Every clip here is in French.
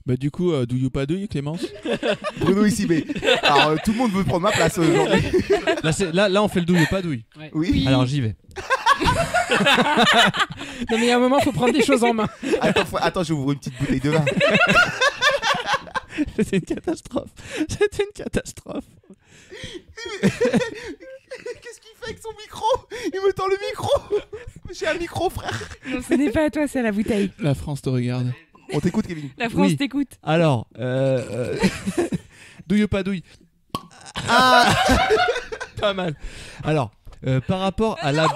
Bah du coup, douille ou pas douille, Clémence? Bruno ici, mais alors tout le monde veut prendre ma place aujourd'hui. Là, on fait le douille ou pas douille. Ouais. Oui. Alors j'y vais. Non mais il y a un moment, faut prendre des choses en main. Attends, je vais ouvrir une petite bouteille de vin. C'est une catastrophe. C'est une catastrophe. Qu'est-ce qu'il fait avec son micro? Il me tend le micro. J'ai un micro, frère. Non, ce n'est pas à toi, c'est à la bouteille. La France te regarde. On t'écoute, Kevin. La France Oui. t'écoute. Alors, douille ou pas douille? Pas mal. Alors, par rapport à la...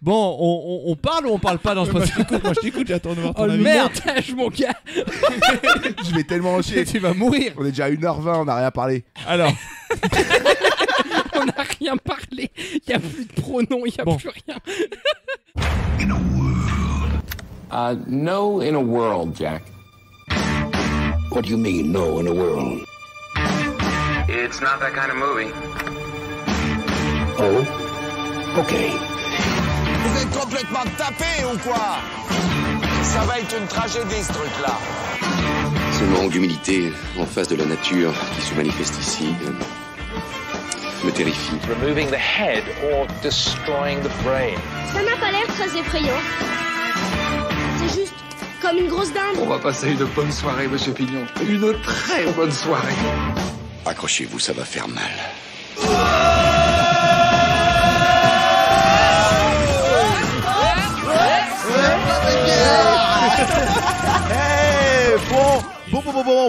Bon, on parle ou on parle pas dans ce podcast? Moi je t'écoute, j'attends de voir ton Oh le avis. montage, mon gars. Je vais tellement en chier. Tu vas mourir. On est déjà à 1h20, on n'a rien parlé. Alors, On n'a rien parlé. Il n'y a plus de pronoms, il n'y a Bon. plus rien. No in a world, Jack. What do you mean, no in a world? It's not that kind of movie. Oh? Okay. Vous êtes complètement tapés ou quoi? Ça va être une tragédie ce truc-là. Ce manque d'humilité en face de la nature qui se manifeste ici me terrifie. Removing the head or destroying the brain. Ça n'a pas l'air très effrayant. C'est juste comme une grosse dinde. On va passer une bonne soirée, Monsieur Pignon. Une très bonne soirée. Accrochez-vous, ça va faire mal. Hey,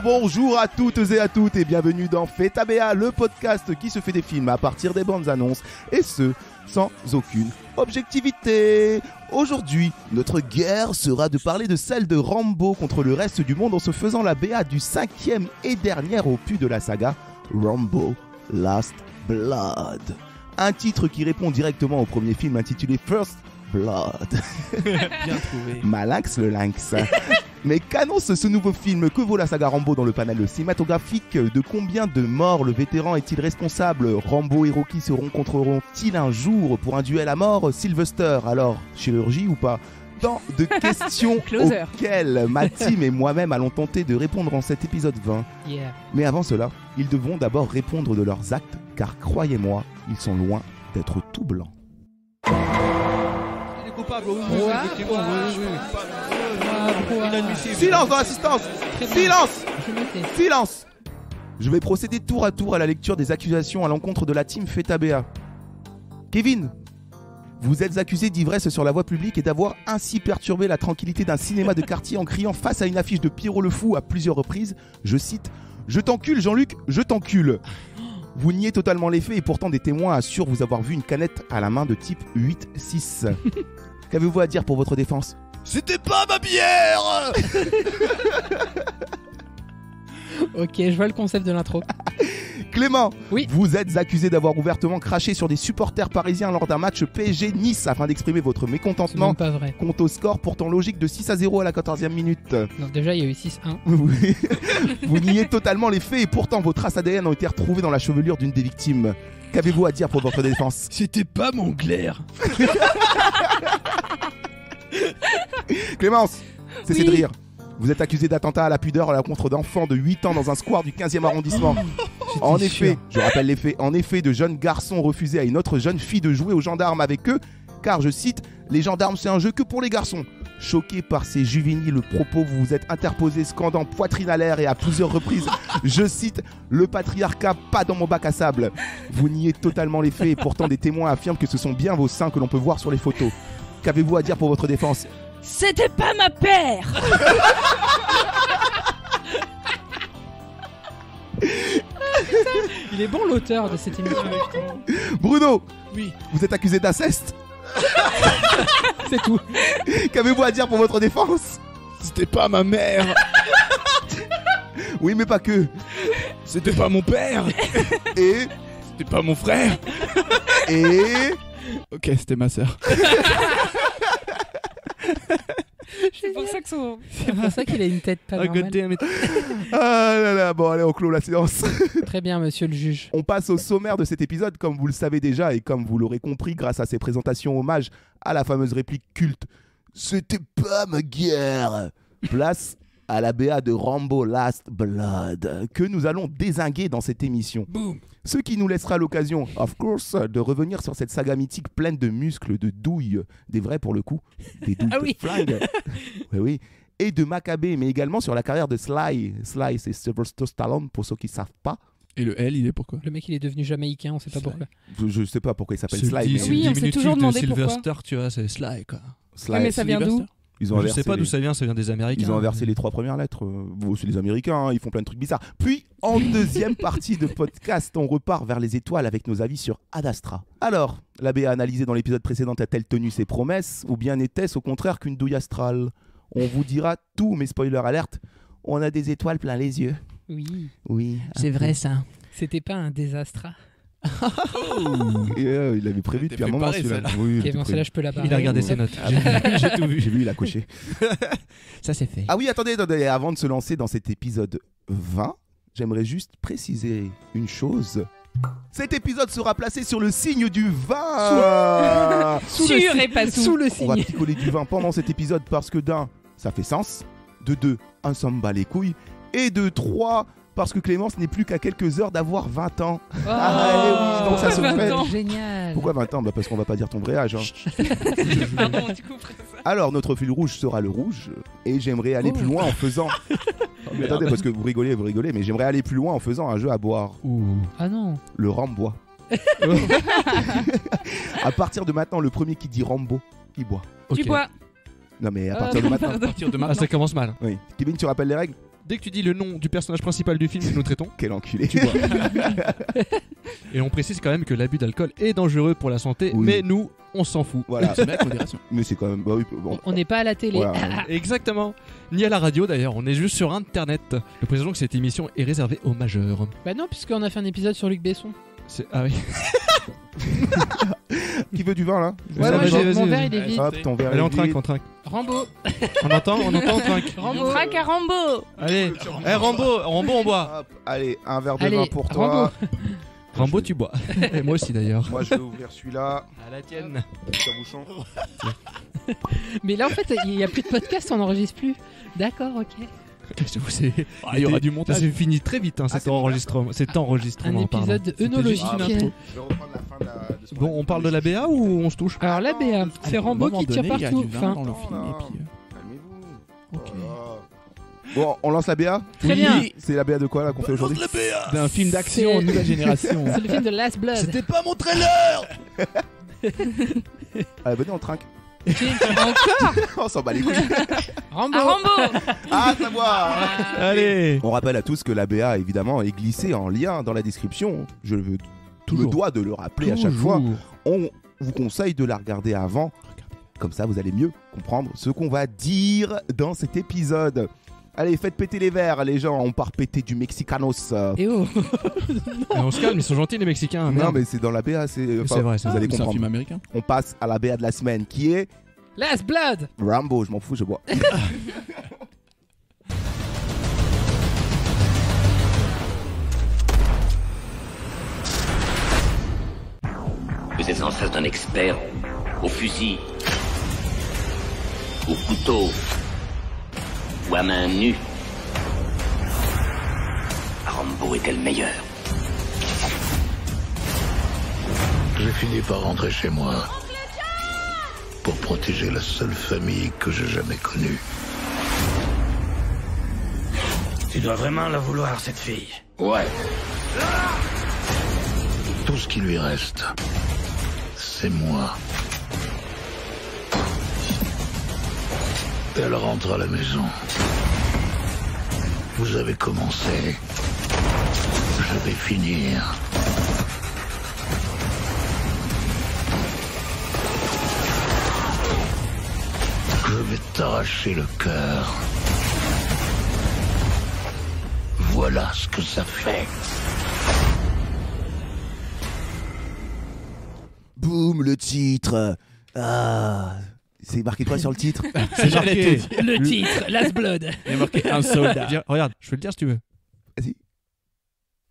bonjour à toutes et à toutes et bienvenue dans Fetabea, le podcast qui se fait des films à partir des bandes annonces et ce, sans aucune objectivité. Aujourd'hui, notre guerre sera de parler de celle de Rambo contre le reste du monde en se faisant la BA du 5e et dernier opus de la saga, Rambo Last Blood. Un titre qui répond directement au premier film intitulé First Blood. bien trouvé. Malinx le lynx. Mais qu'annonce ce nouveau film? Que vaut la saga Rambo dans le panel cinématographique? De combien de morts le vétéran est-il responsable? Rambo et Rocky se rencontreront-ils un jour pour un duel à mort? Sylvester, alors, chirurgie ou pas? Tant de questions Closer. auxquelles ma team et moi-même allons tenter de répondre en cet épisode 20. Yeah. Mais avant cela, ils devront d'abord répondre de leurs actes, car croyez-moi, ils sont loin d'être tout blancs. Il est coupable, oui, effectivement, Silence dans l'assistance! Silence! Je me tais. Silence! Je vais procéder tour à tour à la lecture des accusations à l'encontre de la team Fetabea. Kevin, vous êtes accusé d'ivresse sur la voie publique et d'avoir ainsi perturbé la tranquillité d'un cinéma de quartier en criant face à une affiche de Pierrot le Fou à plusieurs reprises, je cite « Je t'encule Jean-Luc, je t'encule ». Vous niez totalement les faits et pourtant des témoins assurent vous avoir vu une canette à la main de type 8-6. Qu'avez-vous à dire pour votre défense? C'était pas ma bière. Ok, je vois le concept de l'intro. Clément, Oui. vous êtes accusé d'avoir ouvertement craché sur des supporters parisiens lors d'un match PSG-Nice afin d'exprimer votre C'est mécontentement même pas vrai. quant au score pourtant logique de 6-0 à la 14e minute. Donc déjà, il y a eu 6-1. Vous niez totalement les faits et pourtant vos traces ADN ont été retrouvées dans la chevelure d'une des victimes. Qu'avez-vous à dire pour votre défense? C'était pas mon glaire. Clémence, cessez Oui. de rire. Vous êtes accusé d'attentat à la pudeur à l'encontre d'enfants de 8 ans dans un square du 15e arrondissement. En J'étais effet, sûr. je rappelle les faits, en effet, de jeunes garçons refusaient à une autre jeune fille de jouer aux gendarmes avec eux, car, je cite, « Les gendarmes, c'est un jeu que pour les garçons ». Choqué par ces juvéniles propos, vous vous êtes interposé, scandant poitrine à l'air et à plusieurs reprises, je cite, « Le patriarcat, pas dans mon bac à sable ». Vous niez totalement les faits et pourtant des témoins affirment que ce sont bien vos seins que l'on peut voir sur les photos. Qu'avez-vous à dire pour votre défense? C'était pas ma paire. Il est bon l'auteur de cette émission. Bruno, Oui. vous êtes accusé d'inceste. C'est tout. Qu'avez-vous à dire pour votre défense? C'était pas ma mère. Oui, mais pas que. C'était pas mon père. Et... C'était pas mon frère. Et... Ok, c'était ma sœur. C'est pour ça qu'il a une tête pas Oh, normale. God damn it. Ah là là, bon allez, on clôt la séance. Très bien, monsieur le juge. On passe au sommaire de cet épisode, comme vous le savez déjà et comme vous l'aurez compris grâce à ces présentations hommage à la fameuse réplique culte. C'était pas ma guerre. Place à la BA de Rambo Last Blood que nous allons dézinguer dans cette émission. Boum. Ce qui nous laissera l'occasion, of course, de revenir sur cette saga mythique pleine de muscles, de douilles, des vrais pour le coup, des douilles Ah oui. de flingue, oui, et de Maccabée, mais également sur la carrière de Sly. Sly, c'est Sylvester Stallone, pour ceux qui ne savent pas. Et le L, il est pourquoi? Le mec, il est devenu jamaïcain, on sait pas pourquoi. Je ne sais pas pourquoi il s'appelle Sly. Mais... Oui, on s'est toujours demandé pourquoi. Sylvester, tu vois, c'est Sly, quoi. Sly. Ouais, mais ça vient d'où? Ils ont Je sais inversé pas les- d'où ça vient des Américains. Ils ont inversé les 3 premières lettres. Bon, c'est les Américains, hein, ils font plein de trucs bizarres. Puis, en deuxième partie de podcast, on repart vers les étoiles avec nos avis sur Ad Astra. Alors, la BA analysée dans l'épisode précédent a-t-elle tenu ses promesses ou bien n'était-ce au contraire qu'une douille astrale? On vous dira tout, mais spoiler alerte, on a des étoiles plein les yeux. Oui, Oui. c'est vrai ça. C'était pas un désastre. Et, il avait prévu T'es depuis un moment préparé, celui-là. celle-là. Oui, il Ok, était bon, prévu. celle-là, je peux la barrer. Il a regardé ses notes. J'ai tout vu. J'ai vu, il a coché. Ça, c'est fait. Ah oui, attendez, avant de se lancer dans cet épisode 20, j'aimerais juste préciser une chose. Cet épisode sera placé sur le signe du vin. Sur et pas sous le On va signe. picoler du vin pendant cet épisode parce que d'un, ça fait sens. De deux, on s'en bat les couilles. Et de trois, parce que Clémence n'est plus qu'à quelques heures d'avoir 20 ans. Ah, oui, donc ça se 20 fait. ans. Génial. Pourquoi 20 ans? Bah parce qu'on va pas dire ton vrai âge. Hein. Pardon, du coup, Alors, notre fil rouge sera le rouge. Et j'aimerais aller plus loin en faisant... Mais attendez, parce que vous rigolez, mais j'aimerais aller plus loin en faisant un jeu à boire. Ah non. Le Rambois. À partir de maintenant, le premier qui dit Rambo, il boit. Tu bois. Non mais à partir de maintenant. À partir de maintenant. Ah, ça commence mal. Oui. Kevin, tu rappelles les règles? Dès que tu dis le nom du personnage principal du film, nous traitons. Quel enculé. Tu bois. Et on précise quand même que l'abus d'alcool est dangereux pour la santé, Oui. mais nous, on s'en fout. Voilà. C'est avec modération. Mais c'est quand même... Bah oui, bon. On n'est pas à la télé. Voilà. Exactement. Ni à la radio d'ailleurs, on est juste sur internet. Nous précisons que cette émission est réservée aux majeurs. Bah non, puisqu'on a fait un épisode sur Luc Besson. Ah oui. Qui veut du vin là? Ouais, moi, vas-y, mon vas-y. verre, il est vide. Hop, ton verre Allez, est on trinque, vide. on trinque. Rambo. On entend, on trinque. Rambo. On trinque à Rambo. Allez, Rambo, on boit. Hop, allez, un verre de Allez, vin pour toi. Rambo. Rambo, tu bois. Et moi aussi d'ailleurs. Moi je vais ouvrir celui-là. À la tienne. Petit bouchon. Mais là, en fait, il n'y a plus de podcast, on n'enregistre plus. D'accord, ok. Il y aura du montage. Ça s'est fini très vite, c'est cet enregistrement. Cet Un enregistrement. épisode œnologique. Ah, Je vais reprendre la fin de ce Bon, on parle de la BA ou on se touche? Alors là, BA, c'est Rambo qui tire partout. Enfin, dans le film et puis. Calmez-vous. Ok. Bon, on lance la BA. Très bien. C'est la BA de quoi là qu'on fait aujourd'hui? D'un film d'action C'est- nouvelle génération. c'est le film de Last Blood. pas mon trailer. Allez, venez, on trinque. Encore On s'en bat les couilles. Rambo. À Rambo. Ah, savoir. Allez. On rappelle à tous que la BA évidemment est glissée en lien dans la description. Je veux Toujours. me dois de le rappeler à chaque fois. On vous conseille de la regarder avant. Comme ça, vous allez mieux comprendre ce qu'on va dire dans cet épisode. Allez, faites péter les verres, les gens. On part péter du Mexicanos. Et oh. Et on se calme, ils sont gentils les Mexicains. Non, merde. mais c'est dans la BA. C'est vrai, vous allez C'est un comprendre. film américain. On passe à la BA de la semaine qui est Last Blood. Rambo. Je m'en fous, je bois. Vous êtes sans cesse d'un expert au fusil, au couteau ou à main nue. Rambo était le meilleur. J'ai fini par rentrer chez moi pour protéger la seule famille que j'ai jamais connue. Tu dois vraiment la vouloir, cette fille. Ouais. Tout ce qui lui reste, c'est moi. Elle rentre à la maison. Vous avez commencé. Je vais finir. Je vais t'arracher le cœur. Voilà ce que ça fait. Boum, le titre. Ah, c'est marqué quoi sur le titre? C'est marqué. Le titre, Last Blood. Il y a marqué un soldat. Regarde, je peux le dire si tu veux. Vas-y.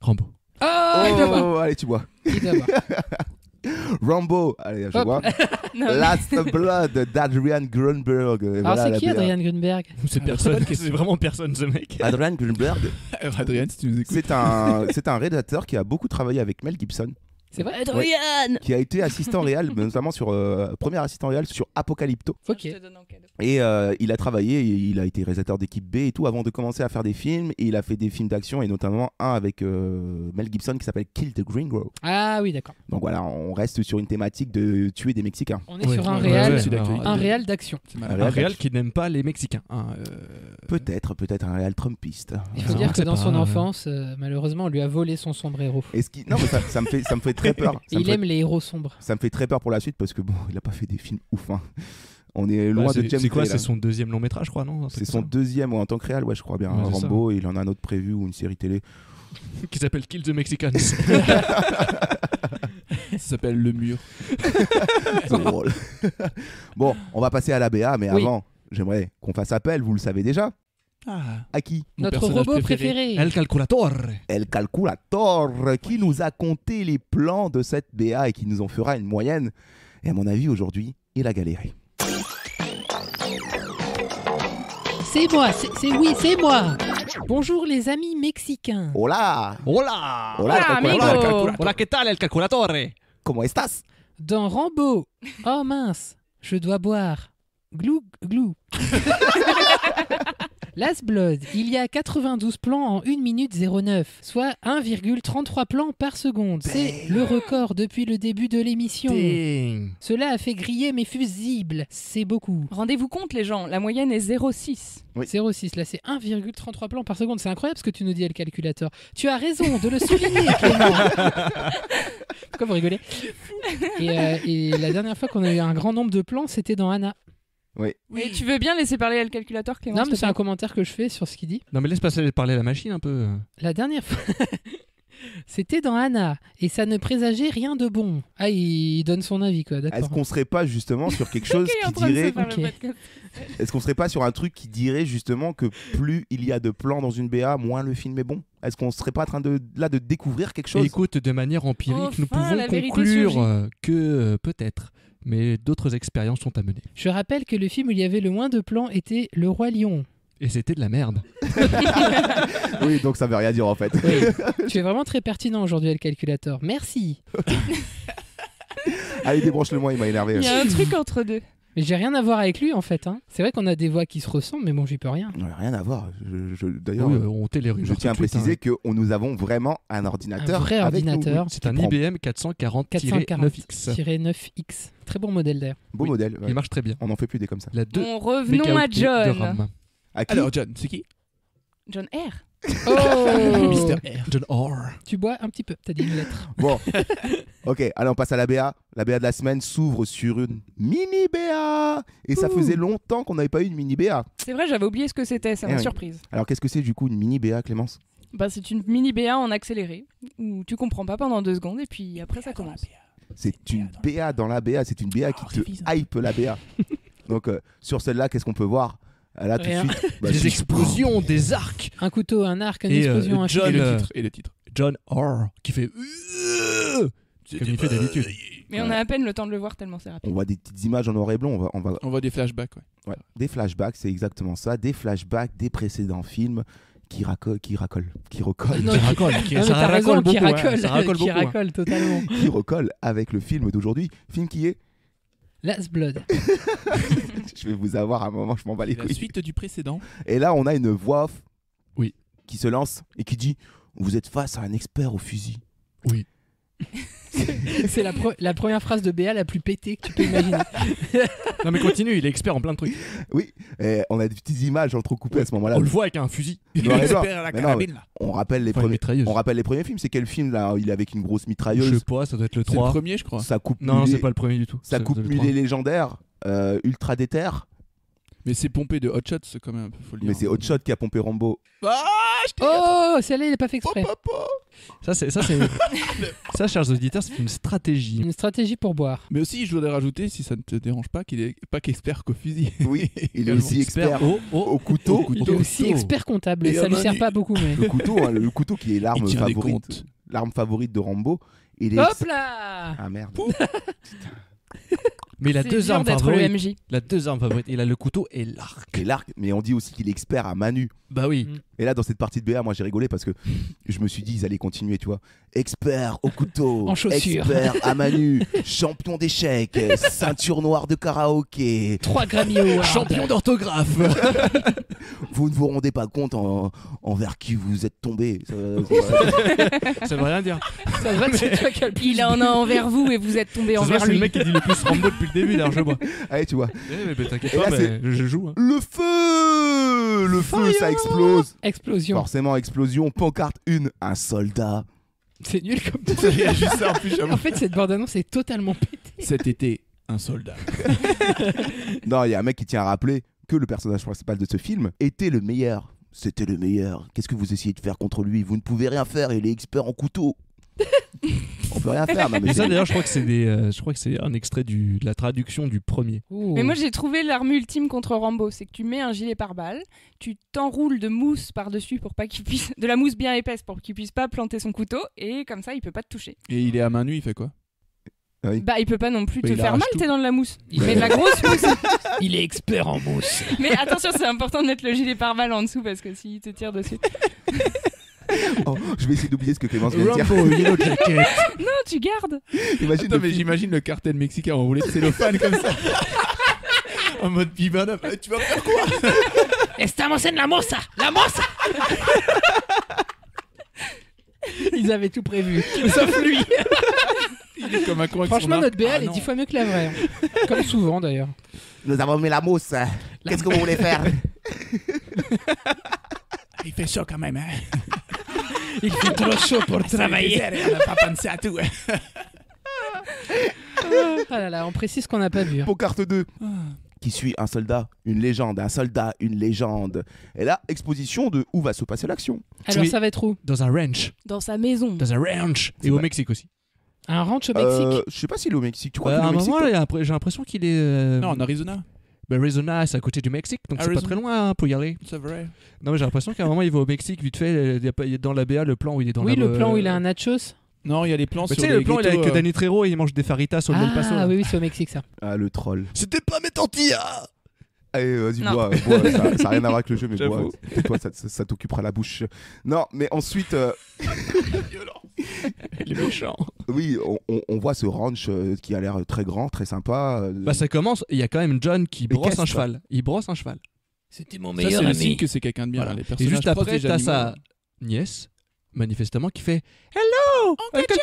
Rambo. Oh, il doit boire. Oh, allez, tu bois. Il doit boire. Rambo, allez, je Hop. vois. Non, Last Blood d'Adrian Grunberg. Et Alors voilà, c'est qui la BA. Adrian Grunberg? C'est personne, c'est vraiment personne ce mec. Adrian Grunberg, Adrien, si tu nous écoutes. c'est un réalisateur qui a beaucoup travaillé avec Mel Gibson, C'est vrai, Adrian. qui a été assistant réel, notamment sur premier assistant réel sur Apocalypto. Ok. Je te donne en cadeau. Et il a travaillé, il a été réalisateur d'équipe B et tout avant de commencer à faire des films. Et il a fait des films d'action et notamment un avec Mel Gibson qui s'appelle Kill the Gringo. Ah oui, d'accord. Donc voilà, on reste sur une thématique de tuer des Mexicains. On est Ouais, sur un ouais, réel, ouais, ouais. un réel d'action. C'est Un malade. Un réal qui n'aime pas les Mexicains. hein, Peut-être un réel trumpiste. Il faut Non, dire on que sait dans pas, son ouais. enfance, malheureusement, on lui a volé son sombrero. Non, mais ça me fait très peur. Et il aime les héros sombres. Ça me fait très peur pour la suite parce que bon, il a pas fait des films ouf. Hein. On est loin Bah, de James c'est quoi? Gray, là. C'est son deuxième long métrage, je crois, non? C'est son deuxième ou en tant que réal, ouais, je crois bien. Ouais, c'est Rambo, et il en a un autre prévu ou une série télé. qui s'appelle Kill the Mexicans. Ça s'appelle Le Mur. C'est drôle. Bon, on va passer à la BA, mais Oui. avant, j'aimerais qu'on fasse appel, vous le savez déjà. Ah. À qui? Mon Notre personnage robot préféré. préféré. El Calculator. El Calculator, qui nous a compté les plans de cette BA et qui nous en fera une moyenne. Et à mon avis, aujourd'hui, il a galéré. C'est moi, c'est moi. Bonjour les amis mexicains. Hola! Hola. Hola, Ah, El amigo. Calculator. Hola, ¿qué tal, El Calculator? ¿Cómo estás? Dans Rambo. Oh mince, je dois boire. Glou, glou. Last Blood, il y a 92 plans en 1 minute 09, soit 1,33 plans par seconde. C'est le record depuis le début de l'émission. Ding. Cela a fait griller mes fusibles. C'est beaucoup. Rendez-vous compte, les gens, la moyenne est 0,6. Oui. 0,6, là c'est 1,33 plans par seconde. C'est incroyable ce que tu nous dis, le calculateur. Tu as raison de le souligner, Clément. Pourquoi vous rigolez? Et la dernière fois qu'on a eu un grand nombre de plans, c'était dans Anna. Oui. Et tu veux bien laisser parler le calculateur, Clément? Non, s'il mais te c'est un plaît commentaire que je fais sur ce qu'il dit. Non, mais laisse passer parler à la machine un peu. La dernière fois, c'était dans Anna. Et ça ne présageait rien de bon. Ah, il donne son avis, quoi. Est-ce D'accord. qu'on serait pas justement sur quelque chose Il est en qui train de se dirait... faire Ok. le podcast. Est-ce qu'on serait pas sur un truc qui dirait justement que plus il y a de plans dans une BA, moins le film est bon? Est-ce qu'on serait pas en train de découvrir quelque chose? Écoute, de manière empirique, nous Enfin, pouvons la vérité conclure surgit. que peut-être, mais d'autres expériences sont à mener. Je rappelle que le film où il y avait le moins de plans était Le Roi Lion. Et c'était de la merde. Oui, donc ça veut rien dire en fait. Oui. Tu es vraiment très pertinent aujourd'hui, le calculateur. Merci. Allez, débranche-le moi, il m'a énervé. Il y a un truc entre deux. Mais j'ai rien à voir avec lui, en fait. Hein. C'est vrai qu'on a des voix qui se ressemblent, mais bon, j'y peux rien. Rien à voir. D'ailleurs, Oui, on télérumeur je tiens à tout de suite, préciser que nous avons vraiment un ordinateur. Un vrai avec nous. ordinateur. C'est un Qui prend IBM 440-9X. 440-9X. Très bon modèle d'ailleurs. Beau Oui, modèle. ouais. Il marche très bien. On n'en fait plus des comme ça. La 2 Bon, revenons à de John. RAM. À qui? Alors, John, c'est qui? John R. Oh Mister R. John R. Tu bois un petit peu, t'as dit une lettre. Bon. Ok, allez, on passe à la BA. La BA de la semaine s'ouvre sur une mini BA. Et ça faisait longtemps qu'on n'avait pas eu une mini BA. C'est vrai, j'avais oublié ce que c'était, ça Eh m'a oui. surprise. Alors, qu'est-ce que c'est du coup une mini BA, Clémence? Bah, c'est une mini BA en accéléré, où tu comprends pas pendant 2 secondes, et puis après ça commence. C'est une BA dans la BA. C'est une BA qui te hype la BA. Donc, sur celle-là, qu'est-ce qu'on peut voir? Là, tout de Rien. suite. bah, Des si- explosions, des arcs. Un couteau, un arc, une Et, explosion, un John, Et chien. le titre. Et le titre. John R. qui fait. Comme il fait d'habitude. Mais on a à peine le temps de le voir tellement c'est rapide. On voit des petites images en noir et blanc. On voit des flashbacks, ouais. Ouais, des flashbacks, c'est exactement ça. Des flashbacks des précédents films qui recollent. Non, Qui racole. Non, mais Ça t'as raison, racole qui beaucoup. hein. racole, Ça racole qui beaucoup. hein. racole totalement. qui recolle avec le film d'aujourd'hui. Film qui est... Last Blood. Je vais vous avoir à un moment, je m'en bats les La couilles. suite du précédent. Et là, on a une voix off Oui. qui se lance et qui dit « Vous êtes face à un expert au fusil. Oui. C'est la première phrase de Béa la plus pétée que tu peux imaginer. Non, mais continue, il est expert en plein de trucs. » Oui, et on a des petites images entrecoupées à ce moment-là. On le voit avec un fusil. Noir et blanc. Expert à la Mais non, carabine, là. On rappelle les Enfin, une premiers... mitrailleuse. On rappelle les premiers films. C'est quel film là? Il est avec une grosse Je mitrailleuse. sais pas, ça doit être le C'est le 3. premier, je crois. Ça coupe Non, mulet, c'est pas le premier du tout. ça coupe doit être le mulet légendaire, ultra déter. Mais c'est pompé de Hot Shots, c'est quand même, faut le dire. Mais c'est Hot Shot qui a pompé Rambo. Ah, je t'ai Oh, celle-là, il n'est pas fait exprès. Ça, ça, chers auditeurs, c'est une stratégie. Une stratégie pour boire. Mais aussi, je voudrais rajouter, si ça ne te dérange pas, qu'il est pas qu'expert qu'au fusil. Oui, il est aussi expert au couteau. Il est aussi expert comptable. Et Ça lui on en sert est- pas beaucoup, mais. Le couteau, hein, le couteau qui est l'arme Il tient des favorite. comptes. L'arme favorite de Rambo. Il est Hop là. Ah merde. Mais il a C'est deux dur armes d'être le favorites. MJ. Il a deux armes favorites. Il a le couteau et l'arc. Et l'arc, mais on dit aussi qu'il est expert à main nue. Bah oui. Et là, dans cette partie de BA, moi j'ai rigolé parce que je me suis dit, ils allaient continuer, tu vois. Expert au couteau, En chaussures. expert à main nue, champion d'échecs, ceinture noire de karaoké. 3 Grammy Awards. Champion d'orthographe. Vous ne vous rendez pas compte envers qui vous êtes tombé. Ça veut rien dire. Ça va, c'est toi qui as le plus. Il en a envers vous et vous êtes tombé Ça se voit, envers c'est le lui. mec qui dit le plus Rambo depuis le début, largement. Allez, tu vois. Mais t'inquiète Et pas, là, mais je joue. Hein. Le feu. Le feu, ça explose. Explosion. Forcément, explosion. Pancarte 1, un soldat. C'est nul comme Il y a juste ça en plus, j'avoue. En fait, cette bande-annonce est totalement pétée. Cet été, un soldat. Non, il y a un mec qui tient à rappeler que le personnage principal de ce film était le meilleur. C'était le meilleur. Qu'est-ce que vous essayez de faire contre lui? Vous ne pouvez rien faire, il est expert en couteau. On peut rien faire. Non, mais Et ça c'est- d'ailleurs, je crois que c'est un extrait de la traduction du premier. Mais moi j'ai trouvé l'arme ultime contre Rambo, c'est que tu mets un gilet pare-balles, tu t'enroules de mousse par-dessus pour pas qu'il puisse, de la mousse bien épaisse pour qu'il puisse pas planter son couteau et comme ça il peut pas te toucher. Et il est à main nue, il fait quoi? Oui. Bah il peut pas non plus Bah, te il faire arrache mal, tout. t'es dans de la mousse. Il Ouais. met de la grosse mousse. Il est expert en mousse. Mais attention, c'est important de mettre le gilet pare-balles en dessous parce que s'il te tire dessus. Oh, je vais essayer d'oublier ce que Clémence vient de dire. Rambo, Yellow Jacket. Non, tu gardes. Imagine Attends, le mais film- j'imagine le cartel mexicain enroulé de cellophane comme ça. En mode bibana. Tu vas faire quoi? Estamos en la mossa. La mossa. Ils avaient tout prévu, sauf lui. Il est comme un con avec son Franchement, arc. notre BL Ah, est non. 10 fois mieux que la vraie. hein. Comme souvent d'ailleurs. Nous avons mis la mousse. Qu'est-ce que vous voulez faire? Il fait chaud quand même, hein. Il fait trop chaud pour travailler. On n'a pas pensé à tout. Ah là là, on précise qu'on n'a pas vu. hein. Pancarte 2. Qui suit un soldat, une légende, un soldat, une légende. Et là, exposition de où va se passer l'action. Alors Oui. ça va être où? Dans un ranch. Dans sa maison. Dans un ranch. Et C'est au pas- Mexique aussi. Un ranch au Mexique. Je sais pas s'il est au Mexique. Tu crois À qu'il est un au Mexique? moment, là, j'ai l'impression qu'il est. Non, en Arizona. Arizona, c'est à côté du Mexique, donc c'est pas Arizona. très loin hein, pour y aller. C'est vrai. Non, mais j'ai l'impression qu'à un moment, il va au Mexique, vite fait. Il y a dans la BA le plan où il est dans Oui, la. le plan où il a un nachos. Non, il y a les plans Mais sur tu sais, les le plan, il est ghettos, avec Danny Trejo et il mange des faritas au El Paso. Ah oui, oui, c'est au Mexique ça. Ah, le troll. C'était pas mes tortillas. Allez, vas-y, Non. bois, ça n'a rien à voir avec le jeu, mais bois. J'avoue. Et toi, ça t'occupera la bouche. Non, mais ensuite, Il est méchant. oui, on voit ce ranch qui a l'air très grand, très sympa. Bah, ça commence, il y a quand même John qui brosse qu'est-ce un que- cheval. Il brosse un cheval. C'était mon Ça, meilleur c'est le signe ami. que c'est quelqu'un de bien. Voilà. Les Et personnages juste proches après, des t'as animaux. sa nièce, manifestement, qui fait Hello, Uncle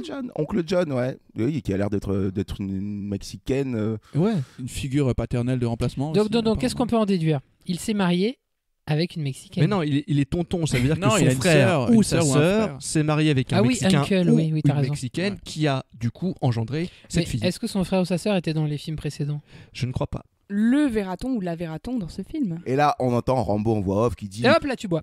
John. Oncle John, ouais. Oui, qui a l'air d'être une Mexicaine. Ouais. Une figure paternelle de remplacement. Donc, aussi, qu'est-ce qu'on peut en déduire? Il s'est marié avec une Mexicaine. Mais non, il est tonton, ça veut dire Non, que il a son une frère sœur, ou une sa sœur ou un sœur frère. s'est marié avec un Ah oui, Mexicain uncle, ou oui, t'as une raison. Mexicaine Ouais. qui a du coup engendré cette Mais fille. est-ce que son frère ou sa sœur était dans les films précédents? Je ne crois pas. Le verra-t-on ou la verra-t-on dans ce film? Et là, on entend Rambo en voix off qui dit Et hop là, tu bois.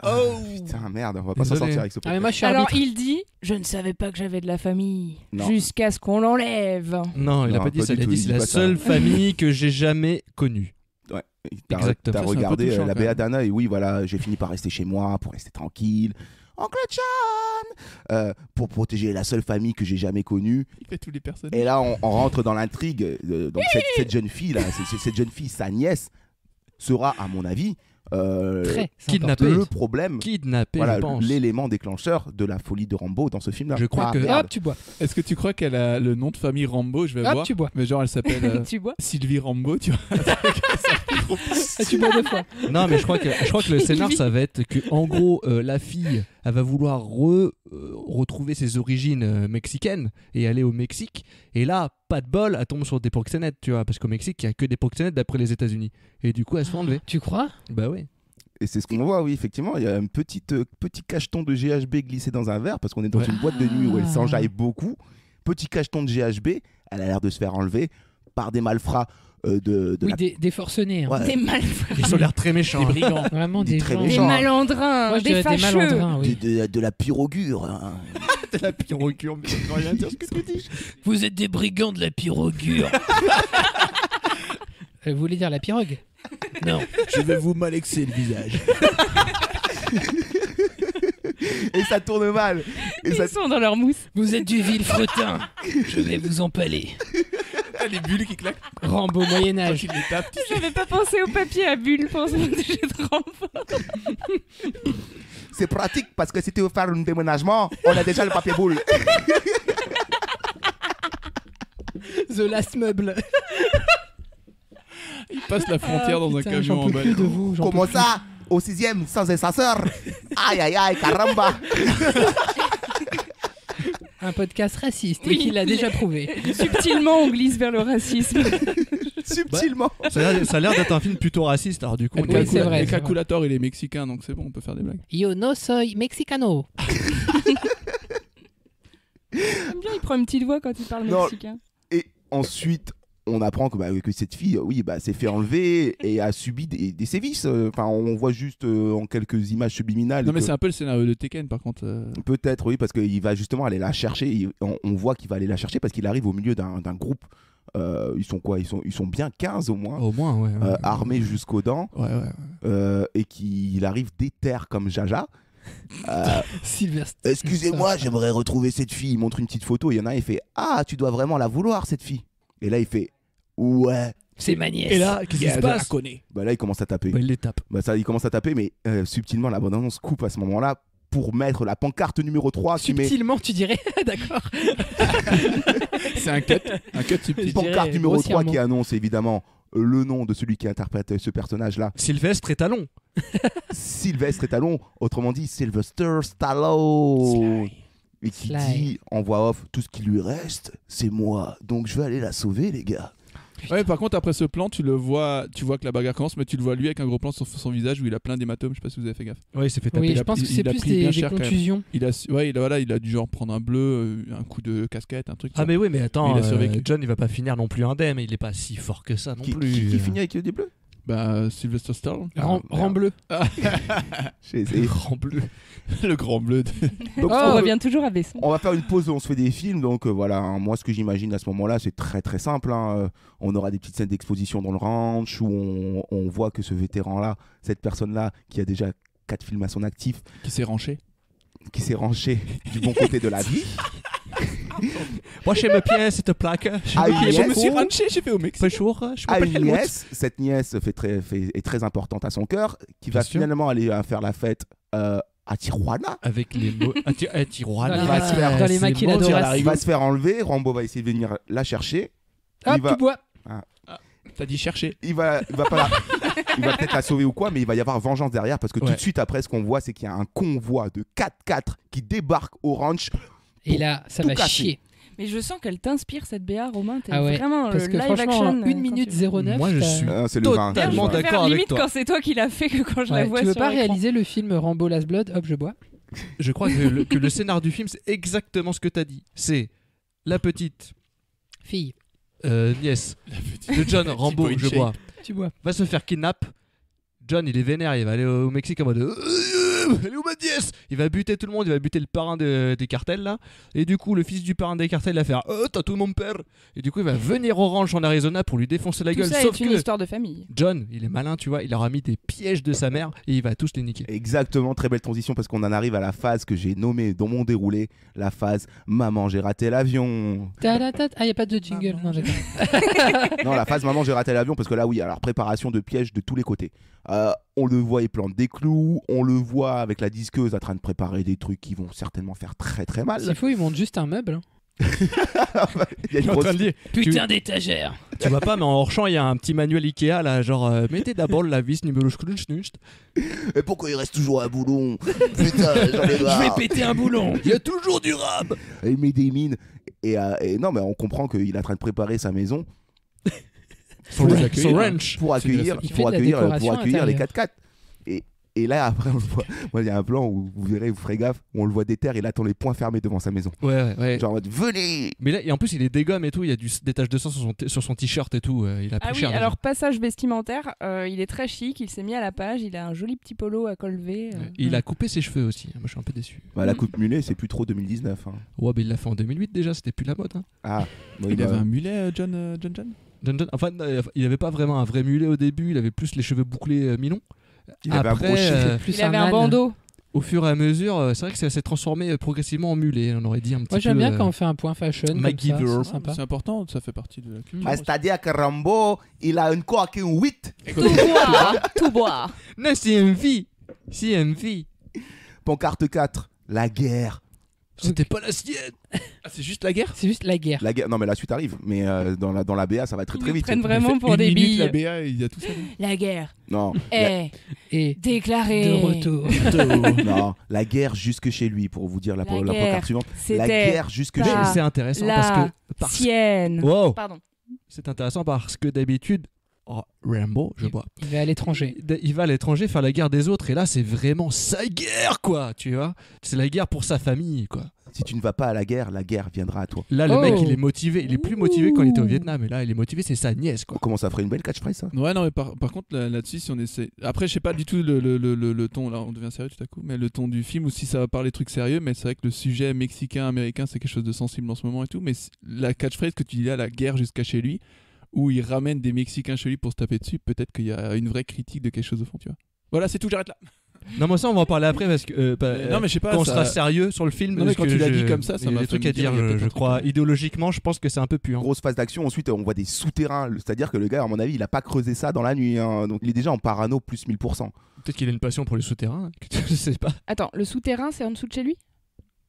Oh putain, merde, on va pas s'en Désolé. sortir avec ce Ah mais podcast. moi je suis Alors arbitre. il dit je ne savais pas que j'avais de la famille Non. jusqu'à ce qu'on l'enlève. Non, il a Non, pas dit pas ça. du Il a tout, dit il c'est dit la pas ça. seule famille que j'ai jamais connue. Ouais. Exactement. T'as Ça, c'est un peu regardé touchant, la quand BA même. d'Anna et oui, voilà, j'ai fini par rester chez moi pour rester tranquille. Oncle John pour protéger la seule famille que j'ai jamais connue. Il fait tous les personnages. Et là, on rentre dans l'intrigue. Donc cette jeune fille là, cette jeune fille, sa nièce, sera à mon avis Très Kidnappé. le problème. Kidnappé, Voilà, je pense. l'élément déclencheur de la folie de Rambo dans ce film-là. Je crois Ah, que- merde. Hop, tu bois. Est-ce que tu crois qu'elle a le nom de famille Rambo? Je vais Hop, voir. tu bois. Mais genre, elle s'appelle Tu vois? Sylvie Rambo, tu vois. Ah, tu bois deux fois. Non, mais je crois que le scénar, ça va être que, en gros, la fille, elle va vouloir retrouver ses origines mexicaines et aller au Mexique. Et là, pas de bol, elle tombe sur des proxénètes, tu vois, parce qu'au Mexique, il y a que des proxénètes d'après les États-Unis. Et du coup, elle se fait enlever. Tu crois? Bah oui. Et c'est ce qu'on voit, oui, effectivement. Il y a un petit cacheton de GHB glissé dans un verre parce qu'on est dans Ouais. une boîte de nuit où elle s'enjaille beaucoup. Petit cacheton de GHB, elle a l'air de se faire enlever par des malfrats de Oui, la... des forcenés. hein. Ouais. Des malfrats. Ils ont l'air très méchants. Des brigands. Vraiment Des des très gens. Des méchants. malandrins. Moi je des dirais des fâcheux. malandrins, oui. de la pyrogure. Hein. De la pyrogure, mais ça ne veut rien dire ce que tu dis. Vous êtes des brigands de la pyrogure. Vous voulez dire la pirogue? Non. Je vais vous malaxer le visage. Et ça tourne mal. Et ça... Ils sont dans leur mousse. Vous êtes du vil fretin. Je vais vous empaler. Les bulles qui claquent. Rambo Moyen-Âge. J'avais pas pensé au papier à bulles pour se protéger de Rambo. C'est pratique parce que si tu veux faire un déménagement, on a déjà le papier boule. The Last Meuble. Il passe la frontière dans un camion en bas. Comment ça? Au 6ème, sans ascenseur. Aïe aïe aïe, caramba. Un podcast raciste et qu'il l'a déjà prouvé. Subtilement, on glisse vers le racisme. Subtilement. Ça a l'air d'être un film plutôt raciste, alors du coup... Oui, c'est vrai. Et Calculator, il est mexicain, donc c'est bon, on peut faire des blagues. Yo no soy mexicano. J'aime bien, il prend une petite voix quand il parle mexicain. Et ensuite, on apprend que cette fille, s'est fait enlever et a subi des sévices. Enfin, on voit juste en quelques images subliminales. Non, mais c'est un peu le scénario de Tekken, par contre. Peut-être, oui, parce qu'il va justement aller la chercher. On voit qu'il va aller la chercher parce qu'il arrive au milieu d'un groupe. Ils sont quoi? Ils sont bien 15 au moins. Au moins, ouais. Armés jusqu'aux dents. Ouais. Et qu'il arrive déterre comme Jaja. Sylvester. Excusez-moi, j'aimerais retrouver cette fille. Il montre une petite photo. Il y en a un, il fait: ah, tu dois vraiment la vouloir, cette fille. Et là, il fait: ouais. C'est ma nièce. Et là, qu'est-ce qui se passe? Bah là, il commence à taper. Il les tape. Il commence à taper, mais subtilement, la bande-annonce coupe à ce moment-là pour mettre la pancarte numéro 3. Subtilement, tu dirais. D'accord. C'est un cut subtil. Pancarte numéro 3 qui annonce évidemment le nom de celui qui interprète ce personnage-là. Sylvestre et Talon. Sylvestre et Talon, autrement dit Sylvester Stallone. Et qui dit en voix off: tout ce qui lui reste, c'est moi. Donc je vais aller la sauver, les gars. Ouais, par contre, après ce plan, tu vois que la bagarre commence, mais tu le vois lui avec un gros plan sur son visage où il a plein d'hématomes. Je sais pas si vous avez fait gaffe. Ouais, il s'est fait taper. Oui, je pense que c'est plus des contusions. Il a dû genre prendre un bleu, un coup de casquette, un truc. Ah, mais oui, mais attends, il John, il va pas finir non plus indemne. Il est pas si fort que ça non plus. Qui finit avec des bleus? Bah, Sylvester Stallone. Rang bleu. Rang bleu. Le grand bleu. Donc, on revient toujours à Besson. On va faire une pause où on se fait des films. Donc voilà, hein, moi ce que j'imagine à ce moment-là, c'est très très simple. Hein. On aura des petites scènes d'exposition dans le ranch où on voit que ce vétéran-là, cette personne-là qui a déjà 4 films à son actif, qui s'est ranché du bon côté de la vie. Moi, j'ai mes pièces, cette plaque. Je me suis ranché, j'ai fait au Mexique. Cette nièce est très importante à son cœur, qui va finalement aller faire la fête à Tijuana. Avec les mots. À Tijuana. Dans les maquiladoras. Il va se faire enlever. Rambo va essayer de venir la chercher. Hop, tu bois. T'as dit chercher. Il va peut-être la sauver ou quoi, mais il va y avoir vengeance derrière parce que tout de suite après, ce qu'on voit, c'est qu'il y a un convoi de 4x4 qui débarque au ranch. Et là, ça va chier. Mais je sens qu'elle t'inspire cette BA, Romain. T'es ouais. Vraiment parce le que live action. 1 minute 09. Moi, je suis totalement d'accord avec limite toi. Quand c'est toi qui l'as fait que quand je la vois. Tu veux sur pas l'écran. réaliser le film Rambo Last Blood? Hop, je bois. Je crois que le scénar du film, c'est exactement ce que t'as dit. C'est la petite fille, nièce de John Rambo, je bois. Tu bois. Va se faire kidnap. John, il est vénère, il va aller au Mexique en mode elle est où ma nièce? Il va buter tout le monde, il va buter le parrain des cartels là. Et du coup, le fils du parrain des cartels va faire t'as tout mon père. Et du coup, il va venir au ranch en Arizona pour lui défoncer la gueule. Ça Sauf est une histoire de famille. John, il est malin, tu vois, il leur a mis des pièges de sa mère et il va tous les niquer. Exactement, très belle transition parce qu'on en arrive à la phase que j'ai nommée dans mon déroulé, la phase maman j'ai raté l'avion. Ah, y a pas de jingle. Non, j'ai Non, la phase maman j'ai raté l'avion parce que là oui, alors préparation de pièges de tous les côtés. On le voit, il plante des clous, on le voit avec la disqueuse en train de préparer des trucs qui vont certainement faire très très mal. S'il faut, il monte juste un meuble. Hein. Il y a une grosse... Putain d'étagère. Tu vois pas, mais en hors champ, il y a un petit manuel Ikea là, genre mettez d'abord la vis numéro scrunch. Et pourquoi il reste toujours un boulon? Putain, j'en ai marre. Je vais péter un boulon. Il y a toujours du rab. Il met des mines et non, mais on comprend qu'il est en train de préparer sa maison. Pour accueillir les 4x4. Et là, après, on le voit. Moi, il y a un plan où vous verrez, vous ferez gaffe, où on le voit déterre, il attend les poings fermés devant sa maison. Ouais. Genre en mode venez. Mais là, et en plus, il est dégomme et tout, il y a des taches de sang sur son t-shirt et tout. Il a pris cher. Alors, passage vestimentaire, il est très chic, il s'est mis à la page, il a un joli petit polo à col V. Il a coupé ses cheveux aussi. Moi, je suis un peu déçu. La coupe mulet, c'est plus trop 2019. Hein. Ouais, mais il l'a fait en 2008 déjà, c'était plus la mode. Hein. Ah, il avait un mulet, John. Enfin, il avait pas vraiment un vrai mulet au début, il avait plus les cheveux bouclés mi-longs. Il avait un gros il avait un bandeau. au fur et à mesure, c'est vrai que ça s'est transformé progressivement en mulet. On aurait dit un petit peu. Moi, j'aime bien quand on fait un point fashion. MacGyver. C'est important, ça fait partie de la culture. C'est-à-dire que Rambo, il a une coque et un 8. Tout boire. Non, c'est une vie. C'est une vie. Pancarte 4, la guerre. C'était pas la sienne. Ah, c'est juste la guerre. C'est juste la guerre. La guerre. Non, mais la suite arrive. Mais dans la BA, ça va très très Ils vite. prennent vraiment pour des billes. La BA, il y a tout ça. La guerre Non. est déclarée. De retour. Non, la guerre jusque chez lui, pour vous dire la guerre, pancarte suivante. La c'était guerre jusque pas chez lui. C'est intéressant la parce que. sienne. Wow. Pardon. C'est intéressant parce que d'habitude, Rambo, je vois. Il va à l'étranger. Il va à l'étranger faire la guerre des autres et là c'est vraiment sa guerre quoi, tu vois. C'est la guerre pour sa famille quoi. Si tu ne vas pas à la guerre viendra à toi. Là le mec il est motivé, il est plus motivé quand il était au Vietnam et là il est motivé, c'est sa nièce quoi. Comment ça ferait une belle catchphrase ça. Ouais non mais par contre là-dessus si on essaie. Après je sais pas du tout le ton, là on devient sérieux tout à coup, mais le ton du film ou si ça va parler de trucs sérieux, mais c'est vrai que le sujet mexicain, américain c'est quelque chose de sensible en ce moment et tout, mais la catchphrase que tu dis là, la guerre jusqu'à chez lui, où il ramène des Mexicains chez lui pour se taper dessus, peut-être qu'il y a une vraie critique de quelque chose au fond, tu vois. Voilà, c'est tout, j'arrête là. Non, moi ça on va en parler après parce que non, mais je sais pas, quand on ça... sera sérieux sur le film. Non, mais quand tu l'as dit comme ça il y a m'a des fait trucs à dire, je crois. Idéologiquement, je pense que c'est un peu puant. Grosse phase d'action, ensuite on voit des souterrains, c'est-à-dire que le gars, à mon avis, il a pas creusé ça dans la nuit, hein. Donc il est déjà en parano plus 1000%. Peut-être qu'il a une passion pour les souterrains, je sais pas. Attends, le souterrain c'est en dessous de chez lui?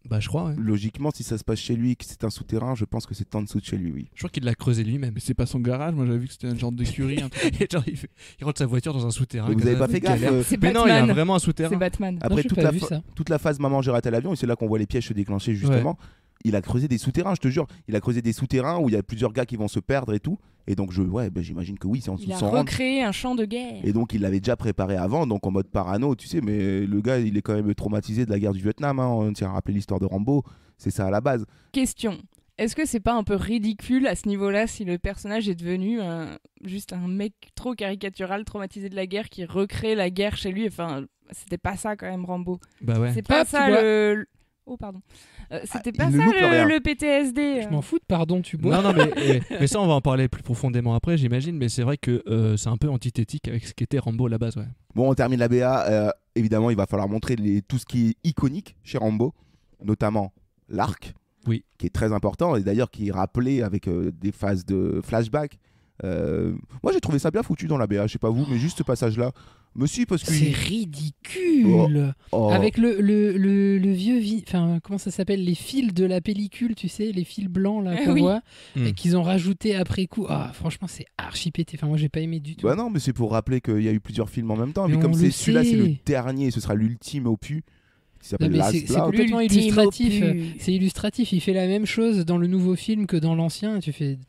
Bah je crois, ouais. Logiquement, si ça se passe chez lui et que c'est un souterrain, je pense que c'est en dessous de chez lui, oui. Je crois qu'il l'a creusé lui-même. Mais c'est pas son garage, moi j'avais vu que c'était un genre d'écurie. Et genre, il rentre sa voiture dans un souterrain. Mais vous avez pas fait gaffe C'est Mais Batman. non, il y a vraiment un souterrain. C'est Batman. Après Non, toute la phase maman j'ai raté l'avion, et c'est là qu'on voit les pièges se déclencher justement. Ouais. Il a creusé des souterrains, je te jure. Il a creusé des souterrains où il y a plusieurs gars qui vont se perdre et tout. Et donc j'imagine que oui, c'est en dessous de son rang. Il a recréé un champ de guerre. Et donc il l'avait déjà préparé avant, donc en mode parano, tu sais. Mais le gars, il est quand même traumatisé de la guerre du Vietnam. Hein. On tient à rappeler l'histoire de Rambo. C'est ça à la base. Question. Est-ce que c'est pas un peu ridicule à ce niveau-là si le personnage est devenu juste un mec trop caricatural, traumatisé de la guerre, qui recrée la guerre chez lui? Enfin, c'était pas ça quand même, Rambo. Bah ouais. C'est pas ça le... Oh, pardon. C'était pas ça le PTSD. Je m'en fous de pardon, tu bois. Non, mais ça, on va en parler plus profondément après, j'imagine. Mais c'est vrai que c'est un peu antithétique avec ce qu'était Rambo à la base, ouais. Bon, on termine la BA. Évidemment, il va falloir montrer tout ce qui est iconique chez Rambo, notamment l'arc, oui, qui est très important et d'ailleurs qui est rappelé avec des phases de flashback. Moi, j'ai trouvé ça bien foutu dans la BA. Je sais pas vous, mais juste ce passage-là. Mais si, parce que c'est ridicule. Avec le vieux, enfin comment ça s'appelle, les fils de la pellicule, tu sais, les fils blancs là qu'on voit, et qu'ils ont rajouté après coup. Ah, franchement, c'est archi pété. Enfin, moi, j'ai pas aimé du tout. Bah non, mais c'est pour rappeler qu'il y a eu plusieurs films en même temps. Mais comme celui-là, c'est le dernier, ce sera l'ultime opus. C'est complètement illustratif. C'est illustratif. Il fait la même chose dans le nouveau film que dans l'ancien. Tu fais.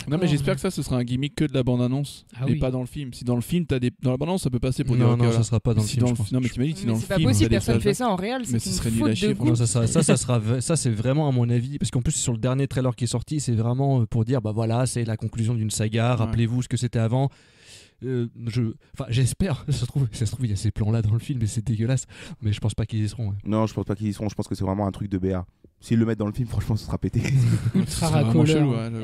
Non, mais j'espère que ça, ce sera un gimmick que de la bande-annonce et pas dans le film. Si dans le film, dans la bande-annonce, ça peut passer pour dire. Non, ça sera pas dans le film. Non, mais t'imagines si dans le film. C'est pas possible, personne fait ça en réel. Mais ce serait nul à chier. Ça, c'est vraiment à mon avis, parce qu'en plus, sur le dernier trailer qui est sorti, c'est vraiment pour dire, bah voilà, c'est la conclusion d'une saga. Rappelez-vous ce que c'était avant. J'espère, ça se trouve il y a ces plans là dans le film et c'est dégueulasse, mais je pense pas qu'ils y seront. Non, je pense pas qu'ils y seront, je pense que c'est vraiment un truc de BA. S'ils le mettent dans le film, franchement, ce sera pété.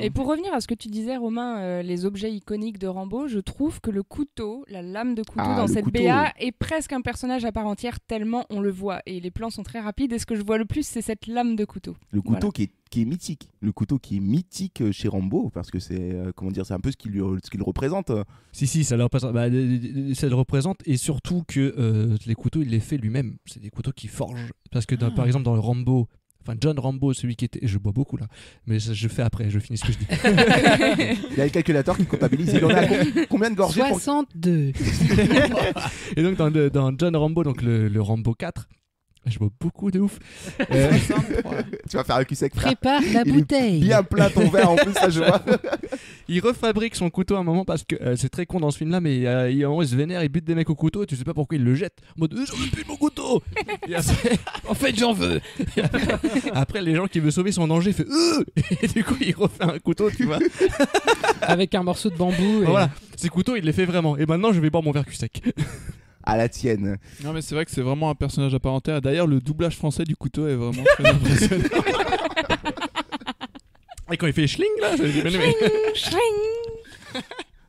Et pour revenir à ce que tu disais, Romain, les objets iconiques de Rambo, je trouve que le couteau, la lame de couteau dans cette BA est presque un personnage à part entière, tellement on le voit. Et les plans sont très rapides, et ce que je vois le plus, c'est cette lame de couteau. Le couteau qui est mythique. Le couteau qui est mythique chez Rambo, parce que c'est c'est un peu ce qu'il représente. Si, ça le représente, et surtout que les couteaux, il les fait lui-même. C'est des couteaux qu'il forge. Parce que par exemple, dans le Rambo, enfin John Rambo, celui qui était... Je bois beaucoup là, mais je fais après, je finis ce que je dis. Il y a le calculateur qui comptabilise. Il en a combien de gorgées 62. Et donc dans John Rambo, donc le Rambo 4, je bois beaucoup de ouf. Tu vas faire un cul sec. Prépare la bouteille. Bien plein ton verre en plus, ça je vois. Il refabrique son couteau à un moment parce que c'est très con dans ce film-là, mais il se vénère, il bute des mecs au couteau et tu sais pas pourquoi il le jette. En mode j'en veux plus de mon couteau. Et après, en fait j'en veux. Après les gens qui veulent sauver son danger, il fait et du coup il refait un couteau, tu vois. Avec un morceau de bambou. Et... Voilà, ces couteaux il les fait vraiment. Et maintenant je vais boire mon verre cul sec. À la tienne. Non mais c'est vrai que c'est vraiment un personnage à part entière. D'ailleurs le doublage français du couteau est vraiment très impressionnant. Et quand il fait schling là, schling.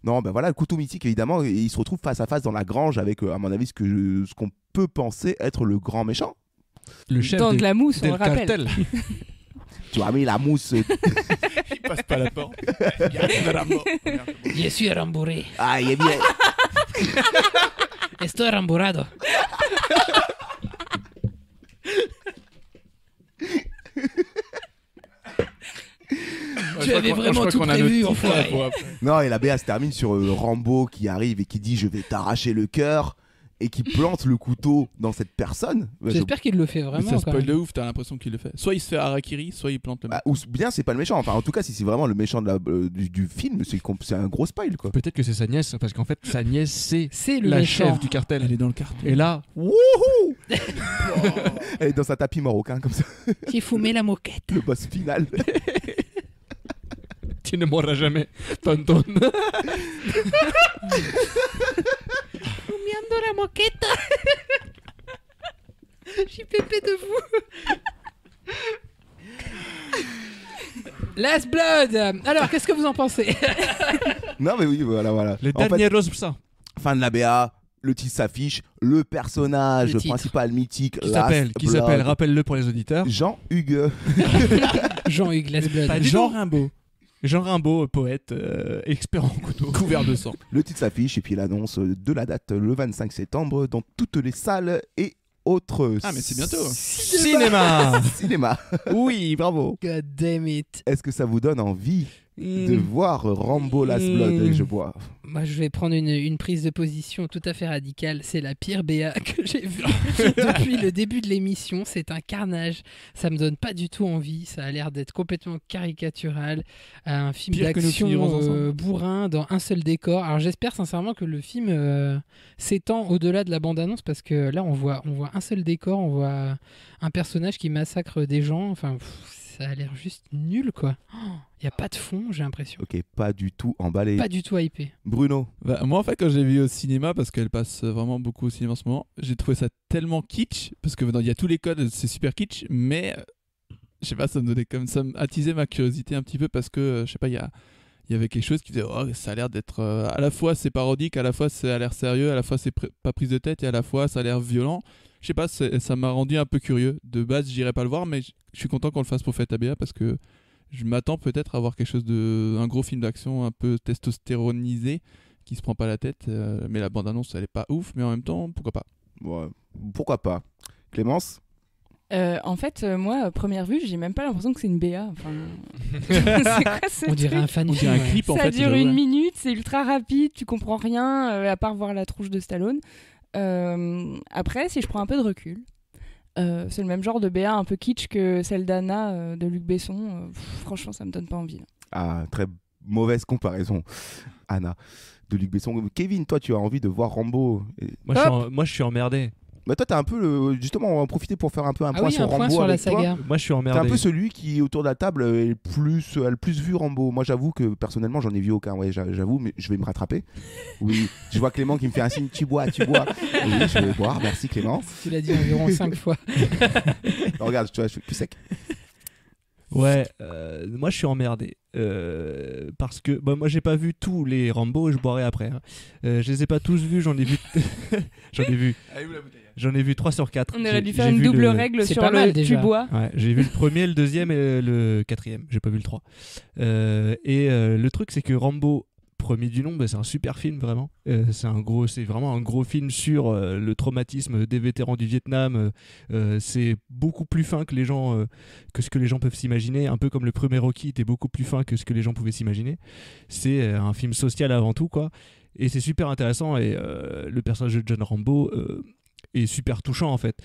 Non, ben voilà, le couteau mythique, évidemment, et il se retrouve face à face dans la grange avec, à mon avis, ce qu'on peut penser être le grand méchant. Le chef de la mousse, on le rappelle. Cartel. Tu as mis la mousse. Il passe pas la porte. Je suis rembourré. Ah, il est bien. Estoy rembourrado. Tu avais vraiment tout prévu, enfoiré. Non, et la BA se termine sur Rambo qui arrive et qui dit je vais t'arracher le cœur et qui plante le couteau dans cette personne. J'espère qu'il le fait vraiment. Ça spoil de ouf, t'as l'impression qu'il le fait. Soit il se fait harakiri, soit il plante le ou bien c'est pas le méchant. Enfin, en tout cas, si c'est vraiment le méchant du film, c'est un gros spoil, quoi. Peut-être que c'est sa nièce, parce qu'en fait, sa nièce, c'est le la méchant. chef du cartel. Elle est dans le cartel. Et là, wouhou. Elle est dans sa tapis marocain, comme ça. J'ai fumé la moquette. Le boss final. Tu ne mourras jamais, tonton. Fumiando la moquette. Je suis pépé de vous. Last Blood. Alors, qu'est-ce que vous en pensez? Non, mais oui, voilà. Les derniers roses, ça. Fin de la BA. Le titre s'affiche, le personnage principal mythique qui s'appelle, rappelle-le pour les auditeurs, Jean-Hugues. Jean-Hugues Last Blood. Jean Rimbaud. Jean Rimbaud, poète, expert en couteau, couvert de sang. Le titre s'affiche et puis l'annonce de la date le 25 septembre dans toutes les salles et autres. Ah mais c'est bientôt. Cinéma. Oui, bravo. God damn it. Est-ce que ça vous donne envie de voir Rambo Last Blood? Je bois. Moi, je vais prendre une prise de position tout à fait radicale. C'est la pire BA que j'ai vue depuis le début de l'émission. C'est un carnage. Ça me donne pas du tout envie. Ça a l'air d'être complètement caricatural. Un film d'action bourrin dans un seul décor. Alors, j'espère sincèrement que le film s'étend au-delà de la bande-annonce parce que là, on voit un seul décor. On voit un personnage qui massacre des gens. Enfin, ça a l'air juste nul, quoi. Il n'y a pas de fond, j'ai l'impression. Ok, pas du tout emballé. Pas du tout hypé. Bruno? Moi, en fait, quand j'ai vu au cinéma, parce qu'elle passe vraiment beaucoup au cinéma en ce moment, j'ai trouvé ça tellement kitsch, parce que il y a tous les codes, c'est super kitsch, mais je sais pas, ça me donnait comme ça, attisait ma curiosité un petit peu, parce que je sais pas, il y avait quelque chose qui faisait ça a l'air d'être à la fois c'est parodique, à la fois ça a l'air sérieux, à la fois c'est pas prise de tête, et à la fois ça a l'air violent. Je sais pas, ça m'a rendu un peu curieux. De base, j'irais pas le voir, mais je suis content qu'on le fasse pour Fête ABA parce que je m'attends peut-être à voir quelque chose un gros film d'action un peu testostéronisé qui se prend pas la tête. Mais la bande-annonce, elle est pas ouf, mais en même temps, pourquoi pas? Ouais, pourquoi pas? Clémence? En fait, moi, à première vue, j'ai même pas l'impression que c'est une BA. Enfin... c'est quoi ce On dirait un fan film. Un clip, en ça fait, dure 1 minute, c'est ultra rapide, tu comprends rien, à part voir la tronche de Stallone. Après, si je prends un peu de recul, c'est le même genre de BA un peu kitsch que celle d'Anna de Luc Besson. Franchement, ça me donne pas envie. Là. Ah, très mauvaise comparaison. Anna de Luc Besson. Kevin, toi, tu as envie de voir Rambo? Moi, je suis emmerdé. Bah toi t'as un peu justement on va en profiter pour faire un peu un point sur Rambo sur la avec saga. toi. Moi je suis emmerdé. T'es un peu celui qui autour de la table a le plus vu Rambo. Moi j'avoue que personnellement j'en ai vu aucun. Ouais j'avoue mais je vais me rattraper. Oui, je vois Clément qui me fait un signe tu bois. Oui, je vais boire. Merci Clément. Tu l'as dit environ 5 fois. Regarde, tu vois, je suis plus sec. Ouais, moi je suis emmerdé parce que moi j'ai pas vu tous les Rambo, je boirai après. Hein. Je les ai pas tous vus, j'en ai vu. J'en ai vu 3 sur 4. On aurait dû faire une double règle sur le tu bois. Ouais, j'ai vu le premier, le deuxième et le quatrième. J'ai pas vu le 3. Le truc c'est que Rambo, premier du nom, c'est un super film vraiment. C'est vraiment un gros film sur le traumatisme des vétérans du Vietnam. C'est beaucoup plus fin que ce que les gens peuvent s'imaginer. Un peu comme le premier Rocky était beaucoup plus fin que ce que les gens pouvaient s'imaginer. C'est un film social avant tout, quoi. Et c'est super intéressant. Et le personnage de John Rambo est super touchant en fait.